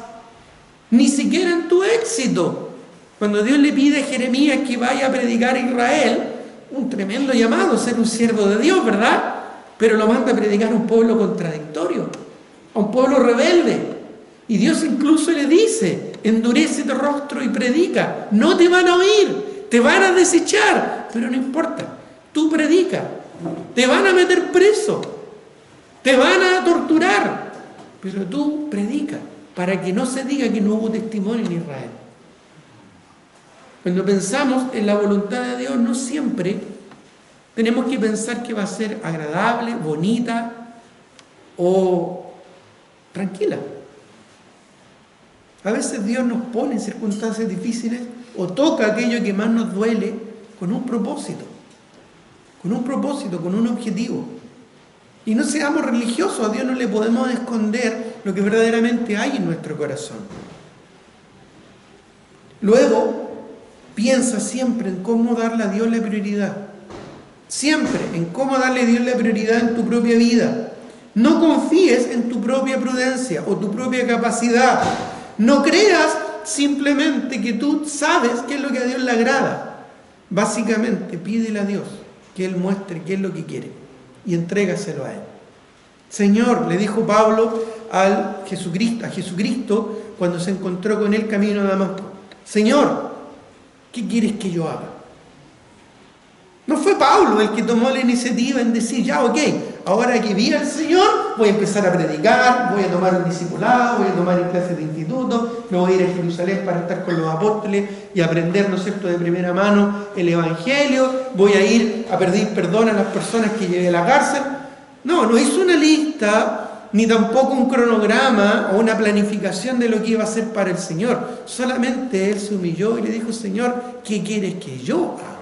ni siquiera en tu éxito. Cuando Dios le pide a Jeremías que vaya a predicar a Israel, un tremendo llamado, ser un siervo de Dios, ¿verdad? Pero lo manda a predicar a un pueblo contradictorio, a un pueblo rebelde. Y Dios incluso le dice: endurece tu rostro y predica. No te van a oír, te van a desechar, pero no importa, tú predica. Te van a meter preso, te van a torturar, pero tú predica, para que no se diga que no hubo testimonio en Israel. Cuando pensamos en la voluntad de Dios, no siempre tenemos que pensar que va a ser agradable, bonita o tranquila. A veces Dios nos pone en circunstancias difíciles o toca aquello que más nos duele con un propósito, con un objetivo. Y no seamos religiosos, a Dios no le podemos esconder lo que verdaderamente hay en nuestro corazón. Luego, piensa siempre en cómo darle a Dios la prioridad. Siempre en cómo darle a Dios la prioridad en tu propia vida. No confíes en tu propia prudencia o tu propia capacidad. No creas simplemente que tú sabes qué es lo que a Dios le agrada. Básicamente, pídele a Dios que Él muestre qué es lo que quiere y entrégaselo a Él. Señor, le dijo Pablo a Jesucristo cuando se encontró con Él camino a Damasco: Señor, ¿qué quieres que yo haga? No fue Pablo el que tomó la iniciativa en decir: ya, ok, ahora que vi al Señor, voy a empezar a predicar, voy a tomar un discipulado, voy a tomar clases de instituto, me voy a ir a Jerusalén para estar con los apóstoles y aprender, ¿no es cierto?, de primera mano el Evangelio, voy a ir a pedir perdón a las personas que llevé a la cárcel. No hizo una lista, ni tampoco un cronograma o una planificación de lo que iba a hacer para el Señor. Solamente él se humilló y le dijo: Señor, ¿qué quieres que yo haga?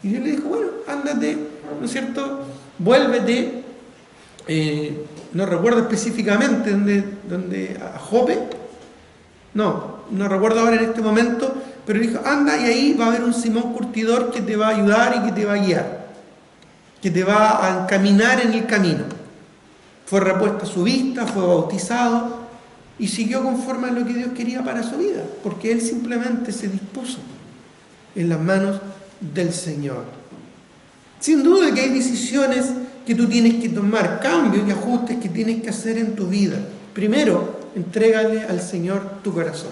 Y Dios le dijo: bueno, ándate, ¿no es cierto?, vuélvete, no recuerdo específicamente dónde a Jope, no recuerdo ahora en este momento, pero dijo: anda, y ahí va a haber un Simón Curtidor que te va a ayudar y que te va a guiar, que te va a encaminar en el camino. Fue repuesta su vista, fue bautizado y siguió conforme a lo que Dios quería para su vida, porque él simplemente se dispuso en las manos del Señor. Sin duda que hay decisiones que tú tienes que tomar, cambios y ajustes que tienes que hacer en tu vida. Primero, entrégale al Señor tu corazón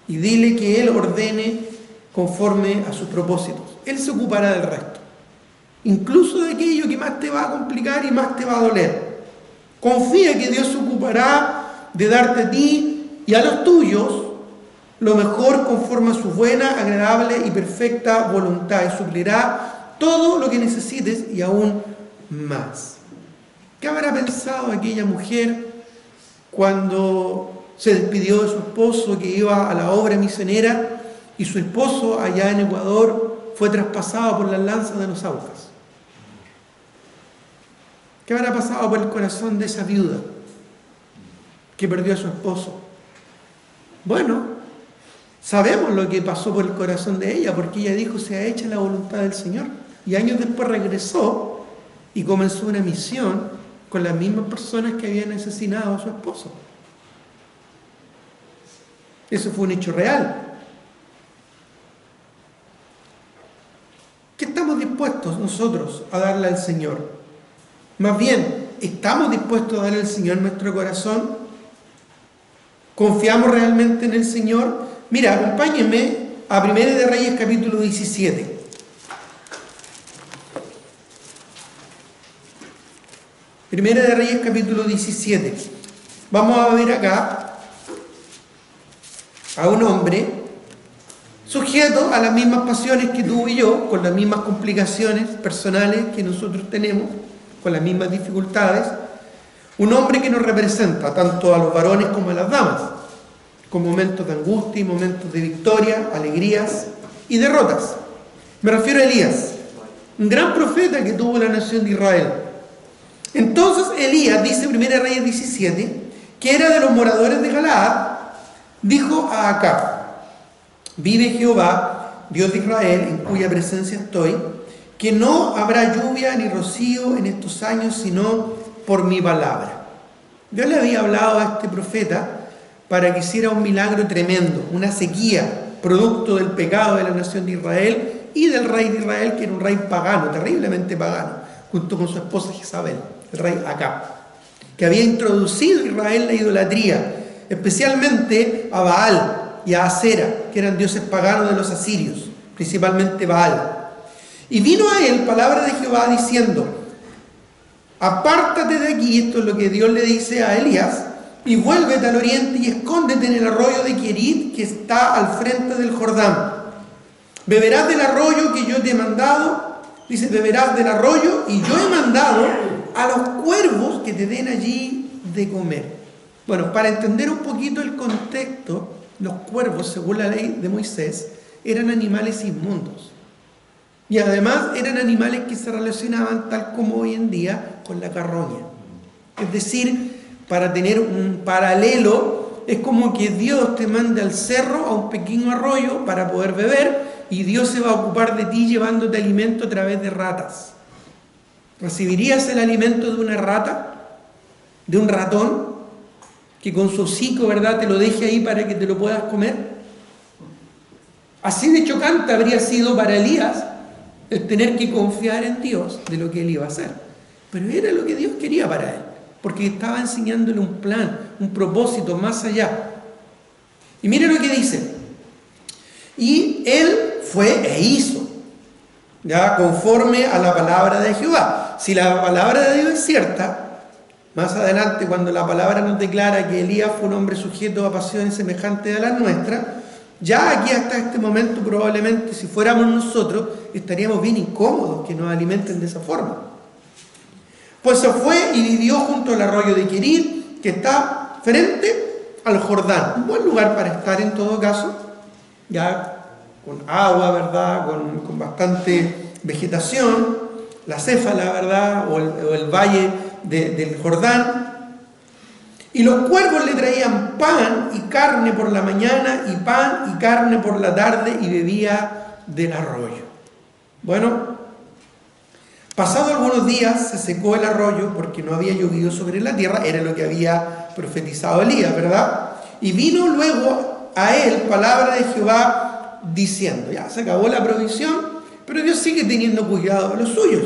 y dile que Él ordene conforme a sus propósitos. Él se ocupará del resto, incluso de aquello que más te va a complicar y más te va a doler. Confía que Dios se ocupará de darte a ti y a los tuyos lo mejor conforme a su buena, agradable y perfecta voluntad, y suplirá todo lo que necesites y aún más. ¿Qué habrá pensado aquella mujer cuando se despidió de su esposo, que iba a la obra misionera, y su esposo allá en Ecuador fue traspasado por las lanzas de los Aucas? ¿Qué habrá pasado por el corazón de esa viuda que perdió a su esposo? Bueno, sabemos lo que pasó por el corazón de ella, porque ella dijo: sea hecha la voluntad del Señor. Y años después regresó y comenzó una misión con las mismas personas que habían asesinado a su esposo. Eso fue un hecho real. ¿Qué estamos dispuestos nosotros a darle al Señor? Más bien, ¿estamos dispuestos a darle al Señor nuestro corazón? ¿Confiamos realmente en el Señor? Mira, acompáñenme a 1 de Reyes capítulo 17. Primera de Reyes capítulo 17. Vamos a ver acá a un hombre sujeto a las mismas pasiones que tú y yo, con las mismas complicaciones personales que nosotros tenemos, con las mismas dificultades. Un hombre que nos representa tanto a los varones como a las damas, con momentos de angustia y momentos de victoria, alegrías y derrotas. Me refiero a Elías, un gran profeta que tuvo la nación de Israel. Entonces Elías, dice 1 Reyes 17, que era de los moradores de Galaad, dijo a Acab: vive Jehová, Dios de Israel, en cuya presencia estoy, que no habrá lluvia ni rocío en estos años, sino por mi palabra. Dios le había hablado a este profeta para que hiciera un milagro tremendo, una sequía, producto del pecado de la nación de Israel y del rey de Israel, que era un rey pagano, terriblemente pagano, junto con su esposa Jezabel, el rey Acab, que había introducido en Israel la idolatría, especialmente a Baal y a Acera, que eran dioses paganos de los asirios, principalmente Baal. Y vino a él palabra de Jehová diciendo: apártate de aquí, esto es lo que Dios le dice a Elías, y vuélvete al oriente y escóndete en el arroyo de Querit, que está al frente del Jordán. Beberás del arroyo que yo te he mandado, dice, beberás del arroyo, y yo he mandado a los cuervos que te den allí de comer. Bueno, para entender un poquito el contexto, los cuervos, según la ley de Moisés, eran animales inmundos. Y además eran animales que se relacionaban, tal como hoy en día, con la carroña. Es decir, para tener un paralelo, es como que Dios te mande al cerro, a un pequeño arroyo, para poder beber, y Dios se va a ocupar de ti llevándote alimento a través de ratas. ¿Recibirías el alimento de una rata? ¿De un ratón? Que con su hocico, ¿verdad?, te lo deje ahí para que te lo puedas comer. Así de chocante habría sido para Elías el tener que confiar en Dios de lo que él iba a hacer. Pero era lo que Dios quería para él, porque estaba enseñándole un plan, un propósito más allá. Y mire lo que dice: y él fue e hizo, ya, conforme a la palabra de Jehová. Si la palabra de Dios es cierta, más adelante, cuando la palabra nos declara que Elías fue un hombre sujeto a pasiones semejantes a las nuestras, ya aquí hasta este momento probablemente, si fuéramos nosotros, estaríamos bien incómodos que nos alimenten de esa forma. Pues se fue y vivió junto al arroyo de Querit, que está frente al Jordán. Un buen lugar para estar en todo caso, ya con agua, ¿verdad?, con bastante vegetación, la Céfala, ¿verdad?, o el valle del Jordán. Y los cuervos le traían pan y carne por la mañana, y pan y carne por la tarde, y bebía del arroyo. Bueno, pasados algunos días se secó el arroyo porque no había llovido sobre la tierra, era lo que había profetizado Elías, ¿verdad? Y vino luego a él palabra de Jehová diciendo: ya se acabó la provisión, pero Dios sigue teniendo cuidado de los suyos.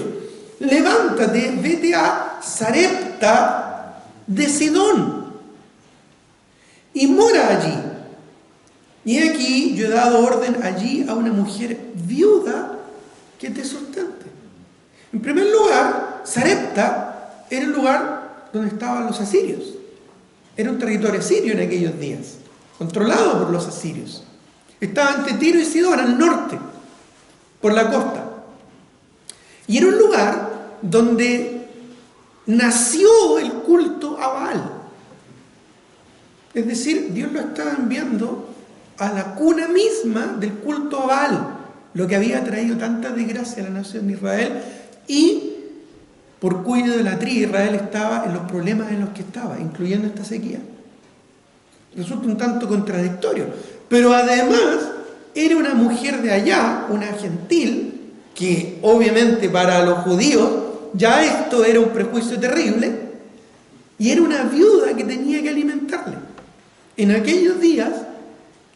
Levántate, vete a Sarepta de Sidón y mora allí. Y aquí yo he dado orden allí a una mujer viuda que te sustente. En primer lugar, Sarepta era el lugar donde estaban los asirios. Era un territorio asirio en aquellos días, controlado por los asirios. Estaba entre Tiro y Sidón, al norte, por la costa. Y era un lugar donde nació el culto a Baal. Es decir, Dios lo estaba enviando a la cuna misma del culto a Baal, lo que había traído tanta desgracia a la nación de Israel, y por cuya idolatría Israel estaba en los problemas en los que estaba, incluyendo esta sequía. Resulta un tanto contradictorio, pero además era una mujer de allá, una gentil, que obviamente para los judíos ya esto era un prejuicio terrible, y era una viuda que tenía que alimentarle. En aquellos días,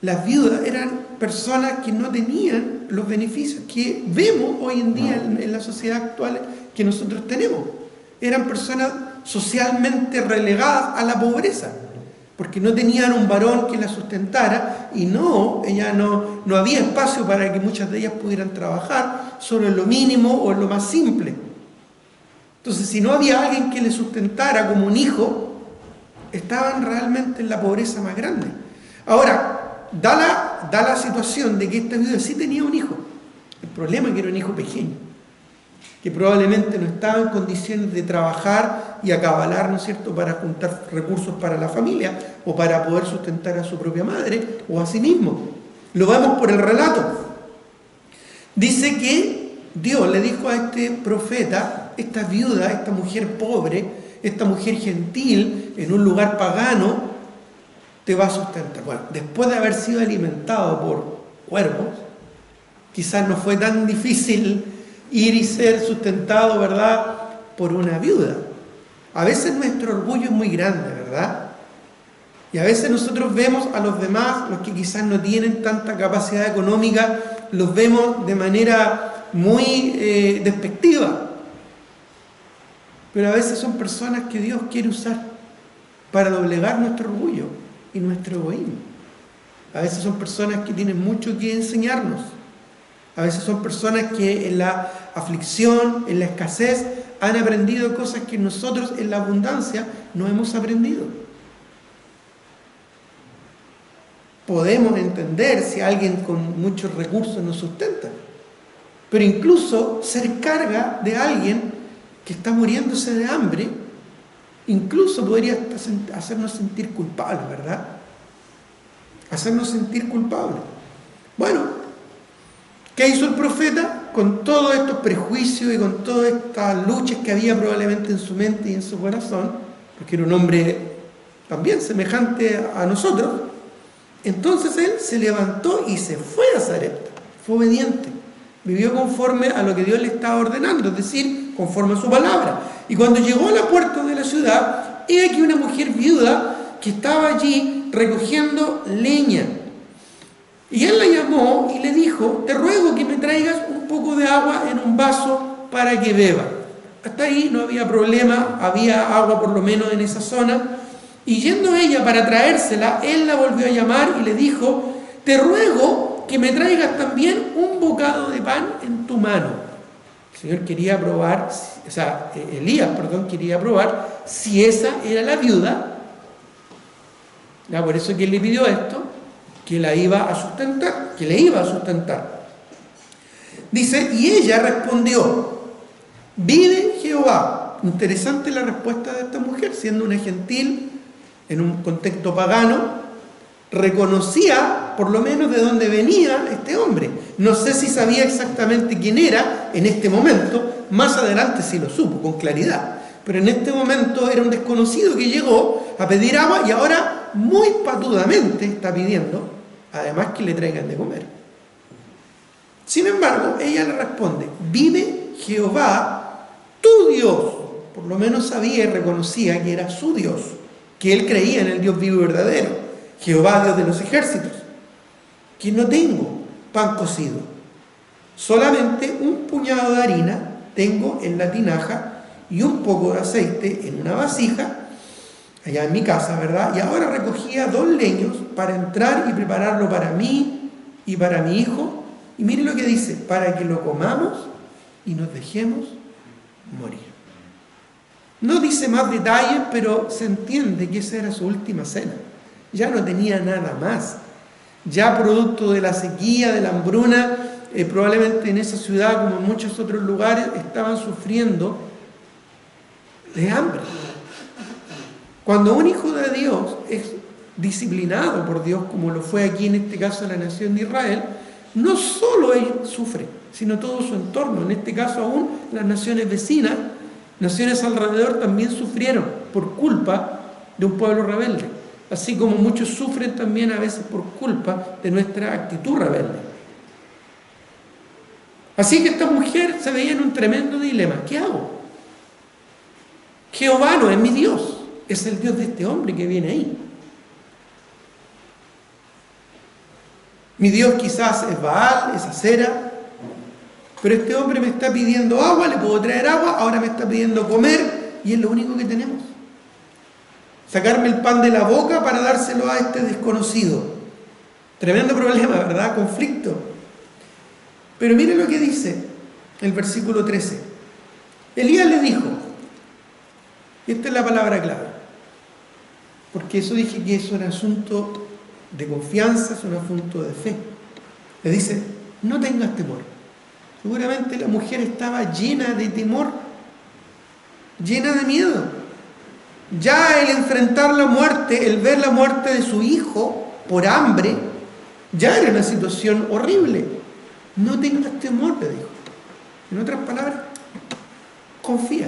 las viudas eran personas que no tenían los beneficios que vemos hoy en día en la sociedad actual que nosotros tenemos. Eran personas socialmente relegadas a la pobreza, porque no tenían un varón que la sustentara, y no había espacio para que muchas de ellas pudieran trabajar solo en lo mínimo o en lo más simple. Entonces, si no había alguien que le sustentara como un hijo, estaban realmente en la pobreza más grande. Ahora, da la situación de que esta viuda sí tenía un hijo. El problema es que era un hijo pequeño. que probablemente no estaba en condiciones de trabajar y acabalar, ¿no es cierto?, para juntar recursos para la familia o para poder sustentar a su propia madre o a sí mismo. Lo vemos por el relato. Dice que Dios le dijo a este profeta, esta viuda, esta mujer pobre, esta mujer gentil, en un lugar pagano, te va a sustentar. Bueno, después de haber sido alimentado por cuervos, quizás no fue tan difícil ir y ser sustentado, ¿verdad?, por una viuda. A veces nuestro orgullo es muy grande, ¿verdad? Y a veces nosotros vemos a los demás, los que quizás no tienen tanta capacidad económica, los vemos de manera muy despectiva. Pero a veces son personas que Dios quiere usar para doblegar nuestro orgullo y nuestro egoísmo. A veces son personas que tienen mucho que enseñarnos. A veces son personas que en la aflicción, en la escasez, han aprendido cosas que nosotros en la abundancia no hemos aprendido. Podemos entender si alguien con muchos recursos nos sustenta, pero incluso ser carga de alguien que está muriéndose de hambre, incluso podría hacernos sentir culpables, ¿verdad? Hacernos sentir culpables. Bueno, ¿qué hizo el profeta? Con todos estos prejuicios y con todas estas luchas que había probablemente en su mente y en su corazón, porque era un hombre también semejante a nosotros, entonces él se levantó y se fue a Sarepta. Fue obediente. Vivió conforme a lo que Dios le estaba ordenando, es decir, conforme a su palabra. Y cuando llegó a la puerta de la ciudad, he aquí una mujer viuda que estaba allí recogiendo leña. Y él la llamó y le dijo: te ruego que me traigas un poco de agua en un vaso para que beba. Hasta ahí no había problema, había agua por lo menos en esa zona. Y yendo ella para traérsela, él la volvió a llamar y le dijo: te ruego que me traigas también un bocado de pan en tu mano. El Señor quería probar, Elías quería probar si esa era la viuda. Ya, por eso que él le pidió esto, que la iba a sustentar, que le iba a sustentar. Dice, y ella respondió: vive Jehová. Interesante la respuesta de esta mujer, siendo una gentil, en un contexto pagano, reconocía por lo menos de dónde venía este hombre. No sé si sabía exactamente quién era en este momento, más adelante sí lo supo con claridad, pero en este momento era un desconocido que llegó a pedir agua y ahora muy patudamente está pidiendo además que le traigan de comer. Sin embargo, ella le responde: vive Jehová tu Dios. Por lo menos sabía y reconocía que era su Dios, que él creía en el Dios vivo y verdadero, Jehová, Dios de los ejércitos, que no tengo pan cocido, solamente un puñado de harina tengo en la tinaja y un poco de aceite en una vasija allá en mi casa, ¿verdad? Y ahora recogía 2 leños para entrar y prepararlo para mí y para mi hijo. Y mire lo que dice: para que lo comamos y nos dejemos morir. No dice más detalles, pero se entiende que esa era su última cena. Ya no tenía nada más. Ya producto de la sequía, de la hambruna, probablemente en esa ciudad, como en muchos otros lugares, estaban sufriendo de hambre. Cuando un hijo de Dios es disciplinado por Dios, como lo fue aquí en este caso la nación de Israel, no solo él sufre, sino todo su entorno. En este caso aún las naciones vecinas, naciones alrededor, también sufrieron por culpa de un pueblo rebelde, así como muchos sufren también a veces por culpa de nuestra actitud rebelde. Así que esta mujer se veía en un tremendo dilema. ¿Qué hago? Jehová no es mi Dios, es el Dios de este hombre que viene ahí. Mi Dios quizás es Baal, es Acera, pero este hombre me está pidiendo agua, le puedo traer agua, ahora me está pidiendo comer y es lo único que tenemos. Sacarme el pan de la boca para dárselo a este desconocido. Tremendo problema, ¿verdad? Conflicto. Pero mire lo que dice el versículo 13. Elías le dijo, y esta es la palabra clave, porque eso dije que es un asunto de confianza, es un asunto de fe. Le dice: no tengas temor, Seguramente la mujer estaba llena de temor, llena de miedo. Ya el enfrentar la muerte, el ver la muerte de su hijo por hambre, ya era una situación horrible. No tengas temor, le dijo. En otras palabras, confía,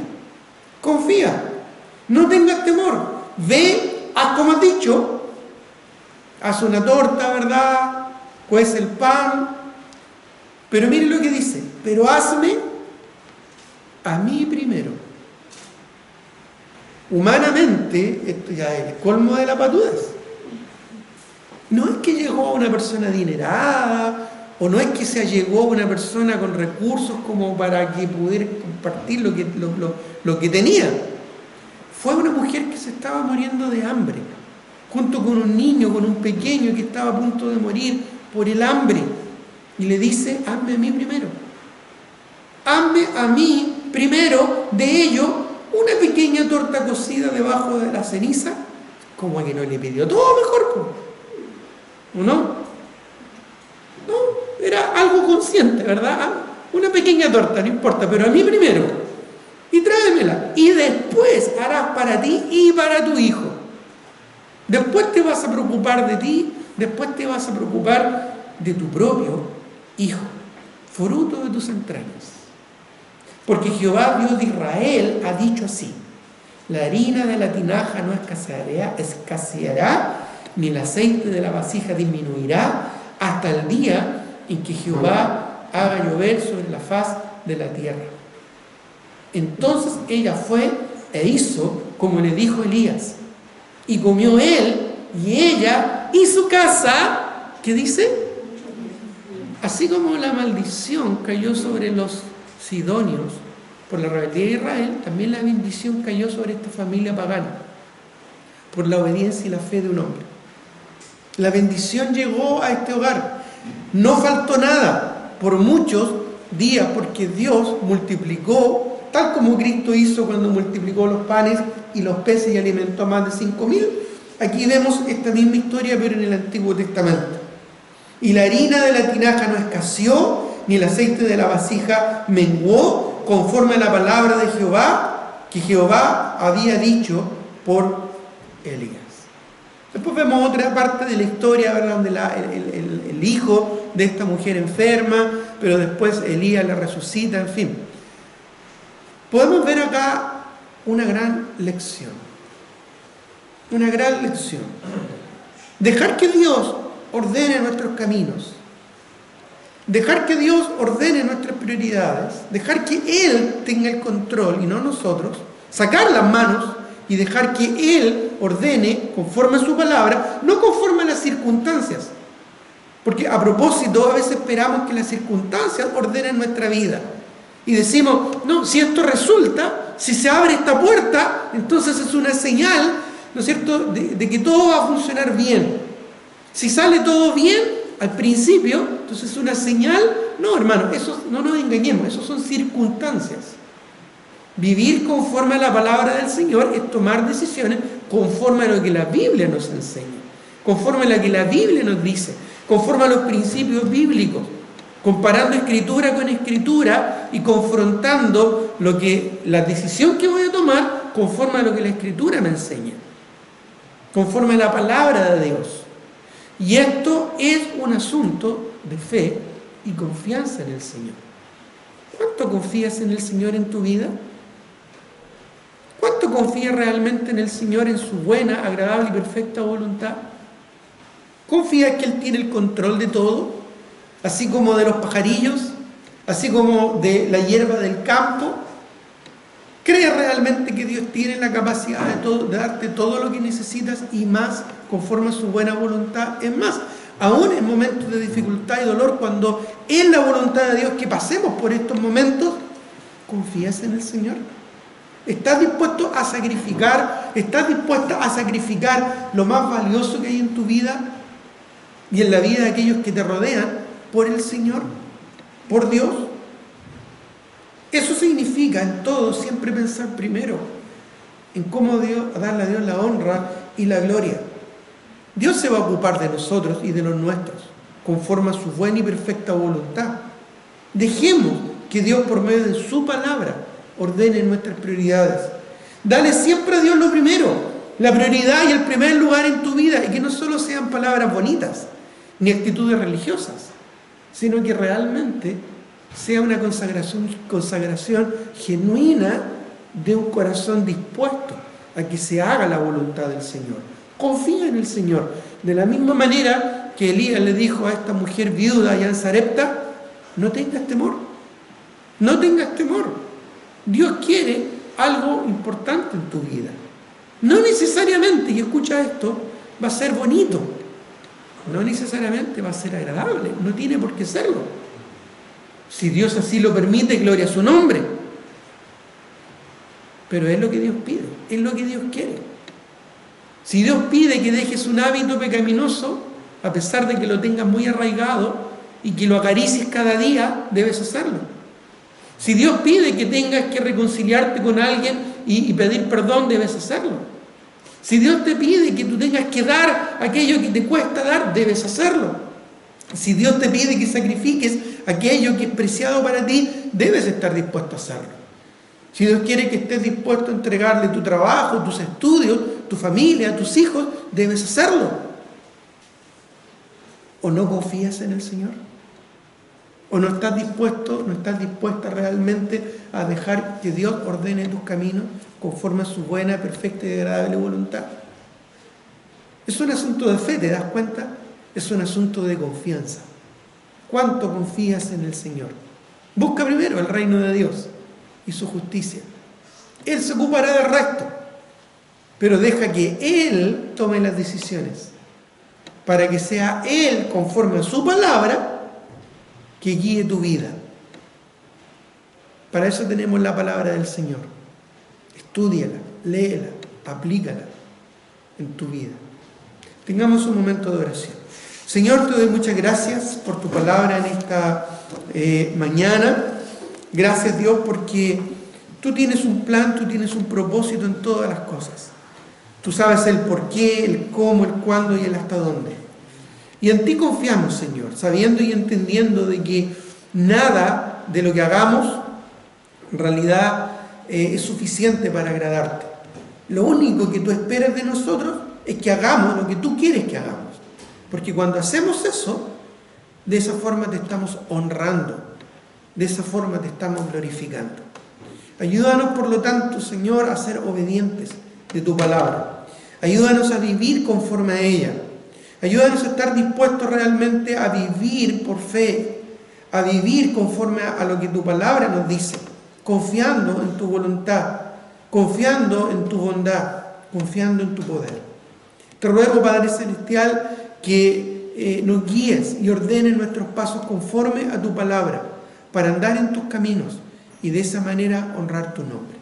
no tengas temor. Ve, haz como has dicho, haz una torta, ¿verdad? Cuece el pan. Pero mire lo que dice, pero hazme a mí primero. Humanamente, esto ya es el colmo de la patudez. No es que llegó una persona adinerada, o no es que se allegó una persona con recursos como para que pudiera compartir lo que tenía. Fue una mujer que se estaba muriendo de hambre, junto con un niño, con un pequeño que estaba a punto de morir por el hambre. Y le dice, hazme a mí primero. Hazme a mí primero, de ello, una pequeña torta cocida debajo de la ceniza, como a que no le pidió todo mejor, ¿o no? No, era algo consciente, ¿verdad? Una pequeña torta, no importa, pero a mí primero. Y tráemela. Y después harás para ti y para tu hijo. Después te vas a preocupar de ti, después te vas a preocupar de tu propio hijo, fruto de tus entrañas. Porque Jehová, Dios de Israel, ha dicho así: la harina de la tinaja no escaseará, ni el aceite de la vasija disminuirá, hasta el día en que Jehová haga llover sobre la faz de la tierra. Entonces ella fue e hizo como le dijo Elías, y comió él y ella y su casa. ¿Qué dice? Así como la maldición cayó sobre los sidonios por la rebeldía de Israel, también la bendición cayó sobre esta familia pagana por la obediencia y la fe de un hombre. La bendición llegó a este hogar. No faltó nada por muchos días, porque Dios multiplicó, tal como Cristo hizo cuando multiplicó los panes y los peces y alimentó a más de 5.000. Aquí vemos esta misma historia, pero en el Antiguo Testamento. Y la harina de la tinaja no escaseó, ni el aceite de la vasija menguó, conforme a la palabra de Jehová, que Jehová había dicho por Elías. Después vemos otra parte de la historia, ¿verdad?, donde el hijo de esta mujer enferma, pero después Elías la resucita, en fin. Podemos ver acá una gran lección. Una gran lección. Dejar que Dios ordene nuestros caminos. Dejar que Dios ordene nuestras prioridades. Dejar que Él tenga el control y no nosotros. Sacar las manos y dejar que Él ordene conforme a su palabra, no conforme a las circunstancias. Porque a propósito, a veces esperamos que las circunstancias ordenen nuestra vida. Y decimos, no, si esto resulta, si se abre esta puerta, entonces es una señal, ¿no es cierto?, de que todo va a funcionar bien. Si sale todo bien al principio, entonces es una señal. No, hermano, eso, no nos engañemos, eso son circunstancias. Vivir conforme a la palabra del Señor es tomar decisiones conforme a lo que la Biblia nos enseña, conforme a lo que la Biblia nos dice, conforme a los principios bíblicos, comparando escritura con escritura y confrontando la decisión que voy a tomar conforme a lo que la escritura me enseña, conforme a la palabra de Dios. Y esto es un asunto de fe y confianza en el Señor. ¿Cuánto confías en el Señor en tu vida? ¿Cuánto confías realmente en el Señor, en su buena, agradable y perfecta voluntad? ¿Confías que Él tiene el control de todo? Así como de los pajarillos, así como de la hierba del campo. ¿Crees realmente que Dios tiene la capacidad de darte todo lo que necesitas y más conforme a su buena voluntad? Es más, aún en momentos de dificultad y dolor, cuando es la voluntad de Dios que pasemos por estos momentos, ¿confías en el Señor? ¿Estás dispuesto a sacrificar? ¿Estás dispuesta a sacrificar lo más valioso que hay en tu vida y en la vida de aquellos que te rodean por el Señor, por Dios? Eso significa en todo siempre pensar primero en cómo darle a Dios la honra y la gloria. Dios se va a ocupar de nosotros y de los nuestros conforme a su buena y perfecta voluntad. Dejemos que Dios por medio de su palabra ordene nuestras prioridades. Dale siempre a Dios lo primero, la prioridad y el primer lugar en tu vida, y que no solo sean palabras bonitas ni actitudes religiosas, sino que realmente sea una consagración genuina de un corazón dispuesto a que se haga la voluntad del Señor. Confía en el Señor. De la misma manera que Elías le dijo a esta mujer viuda allá en Sarepta: no tengas temor, no tengas temor. Dios quiere algo importante en tu vida. No necesariamente, y escucha esto, va a ser bonito, no necesariamente va a ser agradable, no tiene por qué serlo. Si Dios así lo permite, gloria a su nombre. Pero es lo que Dios pide, es lo que Dios quiere. Si Dios pide que dejes un hábito pecaminoso, a pesar de que lo tengas muy arraigado y que lo acaricies cada día, debes hacerlo. Si Dios pide que tengas que reconciliarte con alguien y pedir perdón, debes hacerlo. Si Dios te pide que tú tengas que dar aquello que te cuesta dar, debes hacerlo. Si Dios te pide que sacrifiques aquello que es preciado para ti, debes estar dispuesto a hacerlo. Si Dios quiere que estés dispuesto a entregarle tu trabajo, tus estudios, tu familia, tus hijos, debes hacerlo. ¿O no confías en el Señor? ¿O no estás dispuesto, no estás dispuesta realmente a dejar que Dios ordene tus caminos conforme a su buena, perfecta y agradable voluntad? Es un asunto de fe, ¿te das cuenta? Es un asunto de confianza. ¿Cuánto confías en el Señor? Busca primero el reino de Dios y su justicia. Él se ocupará del resto, pero deja que Él tome las decisiones para que sea Él, conforme a su palabra, que guíe tu vida. Para eso tenemos la palabra del Señor. Estúdiala, léela, aplícala en tu vida. Tengamos un momento de oración. Señor, te doy muchas gracias por tu palabra en esta mañana. Gracias, Dios, porque tú tienes un plan, tú tienes un propósito en todas las cosas. Tú sabes el por qué, el cómo, el cuándo y el hasta dónde. Y en ti confiamos, Señor, sabiendo y entendiendo de que nada de lo que hagamos en realidad es suficiente para agradarte. Lo único que tú esperas de nosotros es que hagamos lo que tú quieres que hagamos. Porque cuando hacemos eso, de esa forma te estamos honrando, de esa forma te estamos glorificando. Ayúdanos, por lo tanto, Señor, a ser obedientes de tu palabra. Ayúdanos a vivir conforme a ella. Ayúdanos a estar dispuestos realmente a vivir por fe, a vivir conforme a lo que tu palabra nos dice, confiando en tu voluntad, confiando en tu bondad, confiando en tu poder. Te ruego, Padre Celestial, que nos guíes y ordenes nuestros pasos conforme a tu palabra, para andar en tus caminos y de esa manera honrar tu nombre.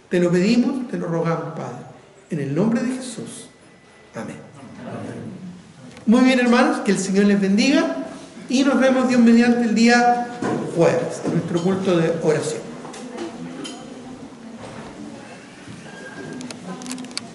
Te lo pedimos, te lo rogamos, Padre, en el nombre de Jesús. Amén. Muy bien, hermanos, que el Señor les bendiga y nos vemos, Dios mediante, el día jueves, en nuestro culto de oración.